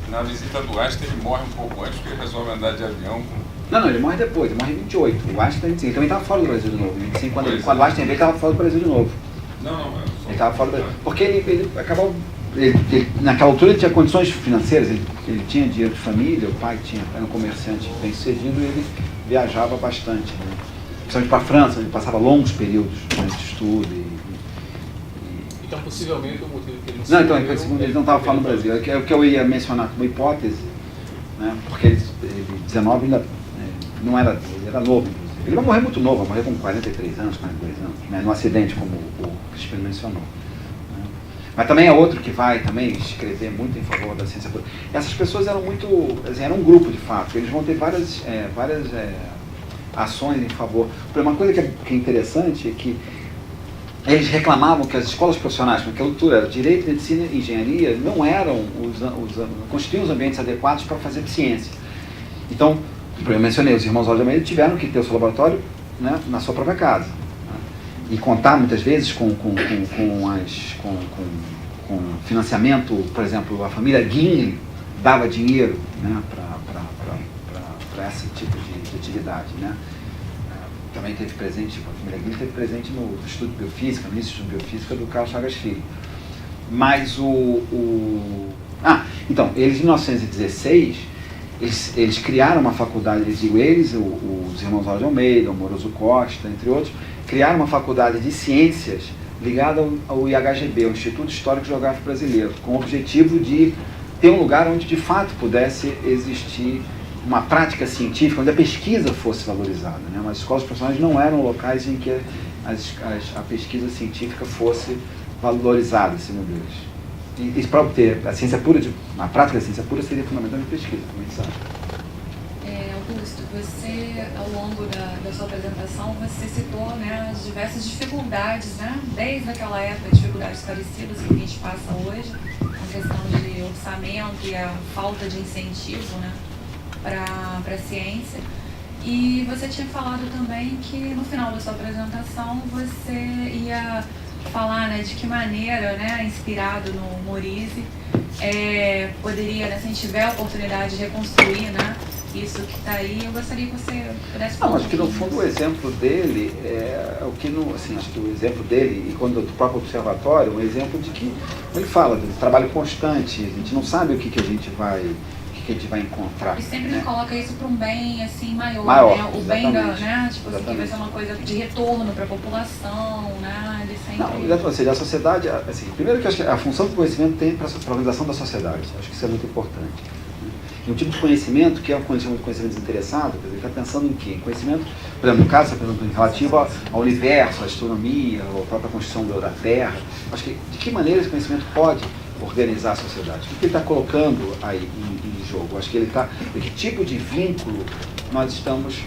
Na visita do Einstein ele morre um pouco antes, porque ele resolve andar de avião. Não, ele morre depois, ele morre em 28. O Einstein, ele também estava fora do Brasil de novo. Em 25, quando o Einstein veio, ele estava fora do Brasil de novo. Não. Ele estava fora do Brasil. Porque ele acabou. Naquela altura ele tinha condições financeiras, ele tinha dinheiro de família, o pai era um comerciante bem sucedido e ele viajava bastante, né? Principalmente para a França, ele passava longos períodos, né, de estudo. Então, possivelmente, o motivo que ele não então, ele não estava fora do Brasil. É o que eu ia mencionar como hipótese, né? Porque ele 19 ainda não era, ele era novo, inclusive. Ele vai morrer muito novo, vai morrer com 43 anos, 42 anos, né? Num acidente, como o Crispino mencionou. Mas também é outro que vai também escrever muito em favor da ciência pura. Essas pessoas eram assim, eram um grupo de fato, eles vão ter várias ações em favor. Uma coisa que é interessante é que eles reclamavam que as escolas profissionais, naquela altura, direito, medicina e engenharia, não constituíam os ambientes adequados para fazer ciência. Então, eu mencionei, os irmãos Oswald de Almeida tiveram que ter o seu laboratório, né, na sua própria casa. E contar muitas vezes com financiamento, por exemplo, a família Guinle dava dinheiro, né, para esse tipo de atividade, né. Também teve presente, a família Guinle teve presente no estudo de biofísica, no início do estudo de biofísica do Carlos Chagas Filho. Mas então, eles em 1916, eles criaram uma faculdade, os irmãos Oswald de Almeida, o Amoroso Costa, entre outros, criaram uma faculdade de ciências ligada ao IHGB, o Instituto Histórico e Geográfico Brasileiro, com o objetivo de ter um lugar onde de fato pudesse existir uma prática científica, onde a pesquisa fosse valorizada, né? Mas as escolas profissionais não eram locais em que a pesquisa científica fosse valorizada, segundo eles. E para obter a ciência pura, a prática da ciência pura seria fundamental em pesquisa, como a gente sabe. Augusto, você, ao longo da sua apresentação, você citou, né, as diversas dificuldades, né, desde aquela época, dificuldades parecidas que a gente passa hoje, a questão de orçamento e a falta de incentivo, né, para a ciência. E você tinha falado também que no final da sua apresentação você ia falar, né, de que maneira, né, inspirado no Morisi, poderia, né, se a gente tiver a oportunidade de reconstruir, né, isso que está aí, eu gostaria que você pudesse falar. Não, acho que no fundo o exemplo dele o que acho que o exemplo dele, e quando do próprio observatório, um exemplo de que ele fala de trabalho constante, a gente não sabe o que a gente vai que a gente vai encontrar. E sempre né? coloca isso para um bem assim, maior, né? O bem da, né? Tipo assim, que vai ser uma coisa de retorno para a população, né? Ele sempre... Não, ou seja, a sociedade, assim, primeiro que eu acho que a função que o conhecimento tem para a organização da sociedade, acho que isso é muito importante. E um tipo de conhecimento, que é um conhecimento desinteressado, quer dizer, está pensando em quê? Em conhecimento, por exemplo, no caso, está pensando relativo ao universo, à astronomia, à própria construção da Terra. Acho que de que maneira esse conhecimento pode organizar a sociedade? O que ele está colocando aí em jogo? Acho que ele está... Que tipo de vínculo nós estamos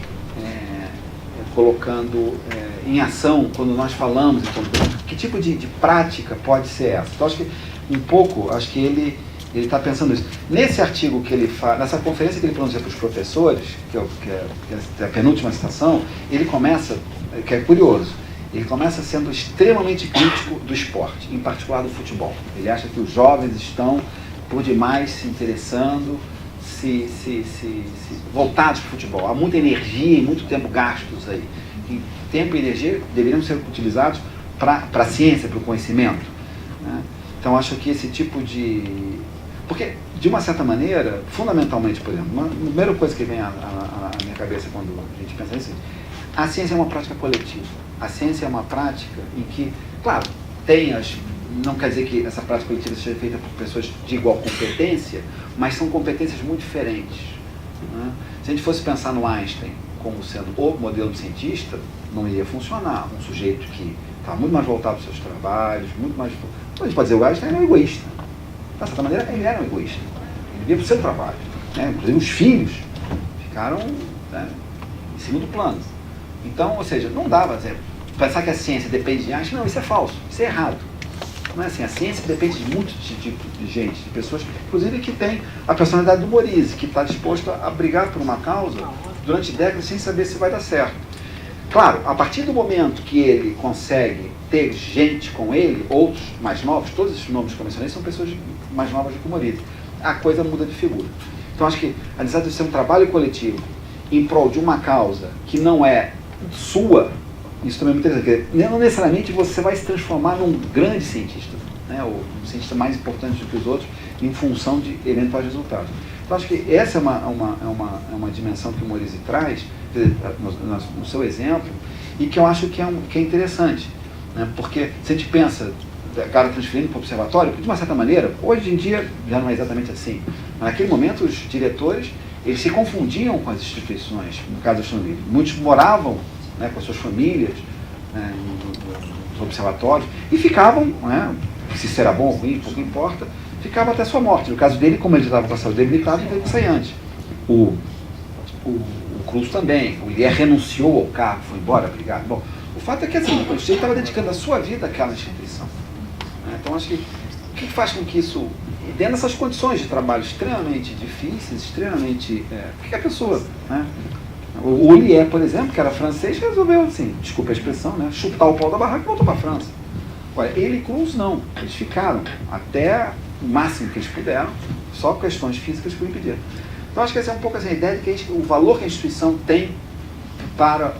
colocando em ação quando nós falamos? Então, que tipo de prática pode ser essa? Então, acho que um pouco, acho que ele está pensando isso. Nesse artigo que ele faz, nessa conferência que ele pronuncia para os professores, que é a penúltima citação, ele começa, que é curioso, ele começa sendo extremamente crítico do esporte, em particular do futebol. Ele acha que os jovens estão, por demais, se interessando, voltados para o futebol. Há muita energia e muito tempo gastos aí. E tempo e energia deveriam ser utilizados para a ciência, para o conhecimento. Né? Então, acho que esse tipo de... Porque, de uma certa maneira, fundamentalmente, por exemplo, a primeira coisa que vem à minha cabeça quando a gente pensa nisso, a ciência é uma prática coletiva. A ciência é uma prática em que, claro, não quer dizer que essa prática coletiva seja feita por pessoas de igual competência, mas são competências muito diferentes. Né? Se a gente fosse pensar no Einstein como sendo o modelo de cientista, não iria funcionar. Um sujeito que está muito mais voltado para os seus trabalhos, muito mais... A gente pode dizer que o Einstein era um egoísta. De certa maneira, ele era um egoísta. Ele vivia para o seu trabalho. Né? Inclusive, os filhos ficaram, né, em segundo plano. Então, ou seja, não dava pensar que a ciência depende de Einstein. Não, isso é falso, isso é errado. Não é assim, a ciência depende de muito de gente, de pessoas, inclusive que tem a personalidade do Morize, que está disposto a brigar por uma causa durante décadas sem saber se vai dar certo. Claro, a partir do momento que ele consegue ter gente com ele, outros mais novos, todos esses nomes que eu mencionei são pessoas mais novas do que o Morize, a coisa muda de figura. Então, acho que a necessidade de ser um trabalho coletivo em prol de uma causa que não é sua, isso também é muito interessante, porque não necessariamente você vai se transformar num grande cientista, né, ou um cientista mais importante do que os outros, em função de eventuais resultados. Então, acho que essa é uma dimensão que o Morize traz, no seu exemplo, e que eu acho que é interessante, né, porque se a gente pensa, cara transferindo para o observatório, de uma certa maneira, hoje em dia já não é exatamente assim, mas naquele momento os diretores, eles se confundiam com as instituições, no caso da astronomia. Muitos moravam, né, com as suas famílias, né, nos observatórios, e ficavam, né, se isso era bom ou ruim, pouco importa, ficava até a sua morte. No caso dele, como ele estava com a saúde debilitada, ele teve que sair antes. O Cruz também, o Ilha renunciou ao cargo, foi embora, obrigado. Bom, o fato é que assim, o sujeito estava dedicando a sua vida àquela instituição. Né? Então, acho que o que faz com que isso, dentro dessas condições de trabalho extremamente difíceis, extremamente... porque a pessoa... Né? O Ollier, por exemplo, que era francês, resolveu, assim, desculpa a expressão, né, chutar o pau da barraca e voltou para a França. Olha, ele e Cruz não. Eles ficaram até o máximo que eles puderam, só questões físicas que o impediram. Então, acho que essa é um pouco assim, a ideia de que o valor que a instituição tem para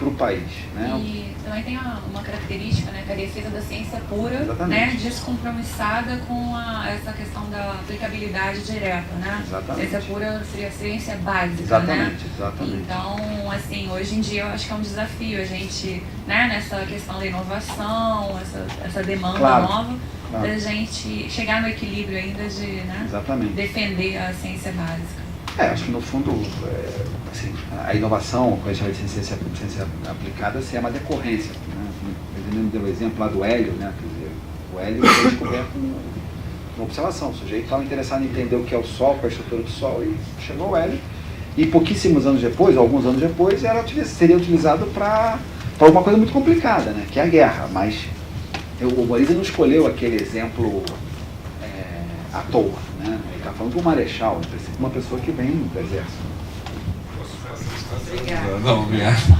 o país. Né? E também tem uma característica, né, que é a defesa da ciência pura, exatamente, né, descompromissada com essa questão da aplicabilidade direta. Né? Exatamente. Ciência pura seria a ciência básica. Exatamente, né? exatamente. Então, assim, hoje em dia eu acho que é um desafio a gente, né, nessa questão da inovação, essa demanda nova, da gente chegar no equilíbrio ainda de, né, defender a ciência básica. Acho que no fundo, assim, a inovação, com a gente de ciência aplicada, assim, é uma decorrência. Né? Ele mesmo deu o exemplo lá do hélio, né? Quer dizer, o hélio foi descoberto uma observação. O sujeito estava interessado em entender o que é o Sol, qual é a estrutura do Sol, e chegou o hélio. E pouquíssimos anos depois, alguns anos depois, seria utilizado para alguma coisa muito complicada, né? Que é a guerra. Mas o Morize não escolheu aquele exemplo à toa. Né? Ele está falando de um marechal, uma pessoa que vem do exército. Obrigada. Não, obrigado.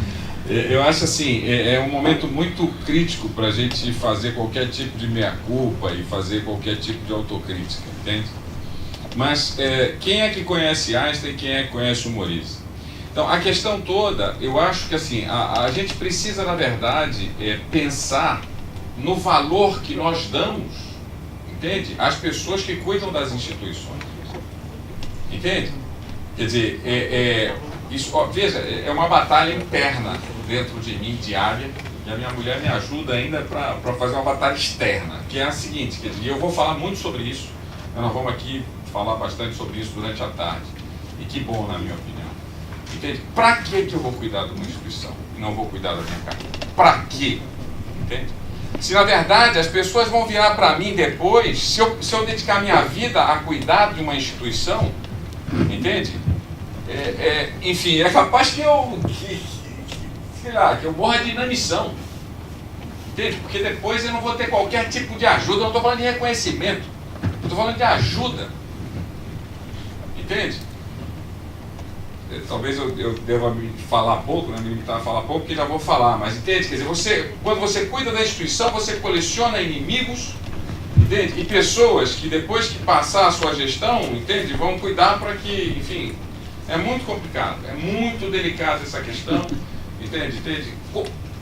Eu acho assim, é um momento muito crítico para a gente fazer qualquer tipo de meia-culpa e fazer qualquer tipo de autocrítica, entende? Mas quem é que conhece Einstein e quem é que conhece o Morize? Então, a questão toda, eu acho que assim, a gente precisa, na verdade, pensar no valor que nós damos, entende? As pessoas que cuidam das instituições. Entende? Quer dizer, isso, ó, veja, é uma batalha interna dentro de mim, diária, e a minha mulher me ajuda ainda para fazer uma batalha externa, que é a seguinte, quer dizer, eu vou falar muito sobre isso, nós vamos aqui falar bastante sobre isso durante a tarde, e que bom, na minha opinião. Entende? Para que eu vou cuidar de uma instituição e não vou cuidar da minha carreira? Para quê? Entende? Se na verdade as pessoas vão virar para mim depois, se eu dedicar minha vida a cuidar de uma instituição, entende? Enfim, é capaz que eu morra de inanição. Entende? Porque depois eu não vou ter qualquer tipo de ajuda. Eu não estou falando de reconhecimento, eu estou falando de ajuda. Entende? Talvez eu deva me falar pouco, né? Me limitar a falar pouco, porque já vou falar, mas entende? Quer dizer, quando você cuida da instituição, você coleciona inimigos, entende? E pessoas que depois que passar a sua gestão, entende? Vão cuidar para que, enfim, é muito complicado, é muito delicada essa questão, entende?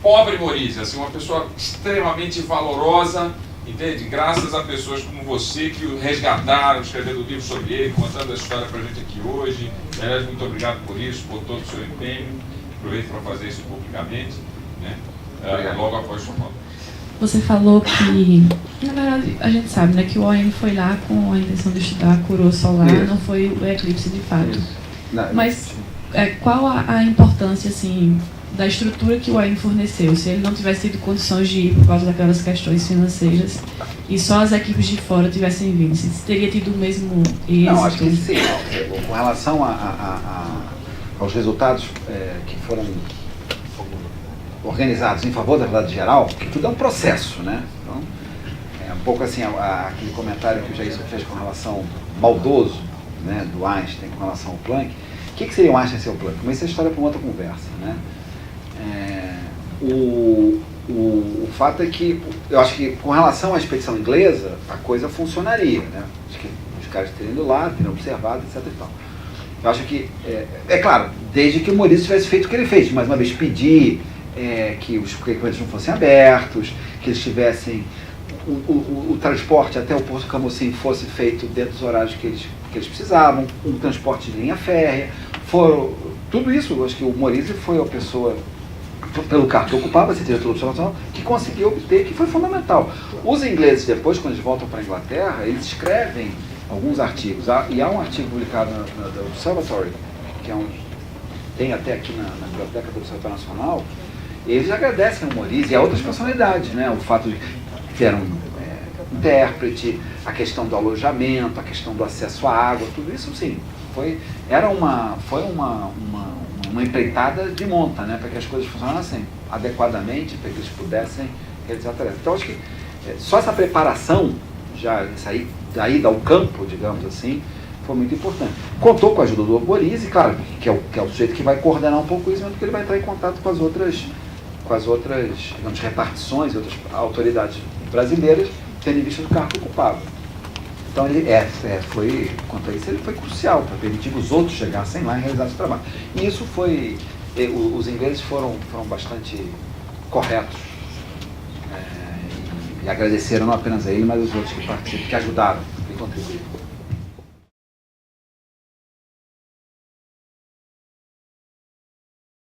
Pobre Maurício, assim, uma pessoa extremamente valorosa, entende? Graças a pessoas como você que o resgataram, escrevendo um livro sobre ele, contando a história para a gente aqui hoje. Aliás, muito obrigado por isso, por todo o seu empenho. Aproveito para fazer isso publicamente, né? Logo após o Paulo. Você falou que, na verdade, a gente sabe, né, que o OM foi lá com a intenção de estudar a coroa solar, não foi o eclipse de fato. Mas qual a importância, assim, da estrutura que o OM forneceu? Se ele não tivesse tido condições de ir por causa daquelas questões financeiras e só as equipes de fora tivessem vindo, se teria tido o mesmo êxito? Não, acho que sim. Com relação aos resultados que foram organizados em favor da verdade geral, que tudo é um processo, né? Então, é um pouco assim, aquele comentário que o Jair fez com relação maldoso, né, do Einstein com relação ao Planck. O que seria o Einstein sem o Planck? Mas essa história é para uma outra conversa, né? O fato é que, eu acho que com relação à expedição inglesa, a coisa funcionaria, né? Acho que os caras teriam ido lá, teriam observado, etc. e tal. Eu acho que, é claro, desde que o Maurício tivesse feito o que ele fez, mais uma vez pedir que os equipamentos não fossem abertos, que eles tivessem o transporte até o Porto Camocim fosse feito dentro dos horários que eles precisavam, um transporte de linha férrea, tudo isso, eu acho que o Maurício foi a pessoa, pelo cargo que ocupava, ser diretor observacional, que conseguiu obter, que foi fundamental. Os ingleses depois, quando eles voltam para a Inglaterra, eles escrevem alguns artigos, e há um artigo publicado na Observatory, que tem até aqui na biblioteca do Observatório Nacional, eles agradecem ao Maurício e a outras personalidades, né? O fato de ter um intérprete, a questão do alojamento, a questão do acesso à água, tudo isso, sim, foi uma empreitada de monta, né, para que as coisas funcionassem adequadamente, para que eles pudessem realizar a tarefa. Então, acho que só essa preparação, já daí ao campo, digamos assim, foi muito importante. Contou com a ajuda do Maurício, claro, que é o sujeito que vai coordenar um pouco isso, mas porque ele vai entrar em contato com as outras, digamos, repartições, outras autoridades brasileiras, tendo em vista do cargo que ocupava. Então, quanto a isso, ele foi crucial para permitir que os outros chegassem lá e realizassem o trabalho. E isso foi, os ingleses foram bastante corretos, e agradeceram não apenas a ele, mas os outros que participaram, que ajudaram, que contribuíram.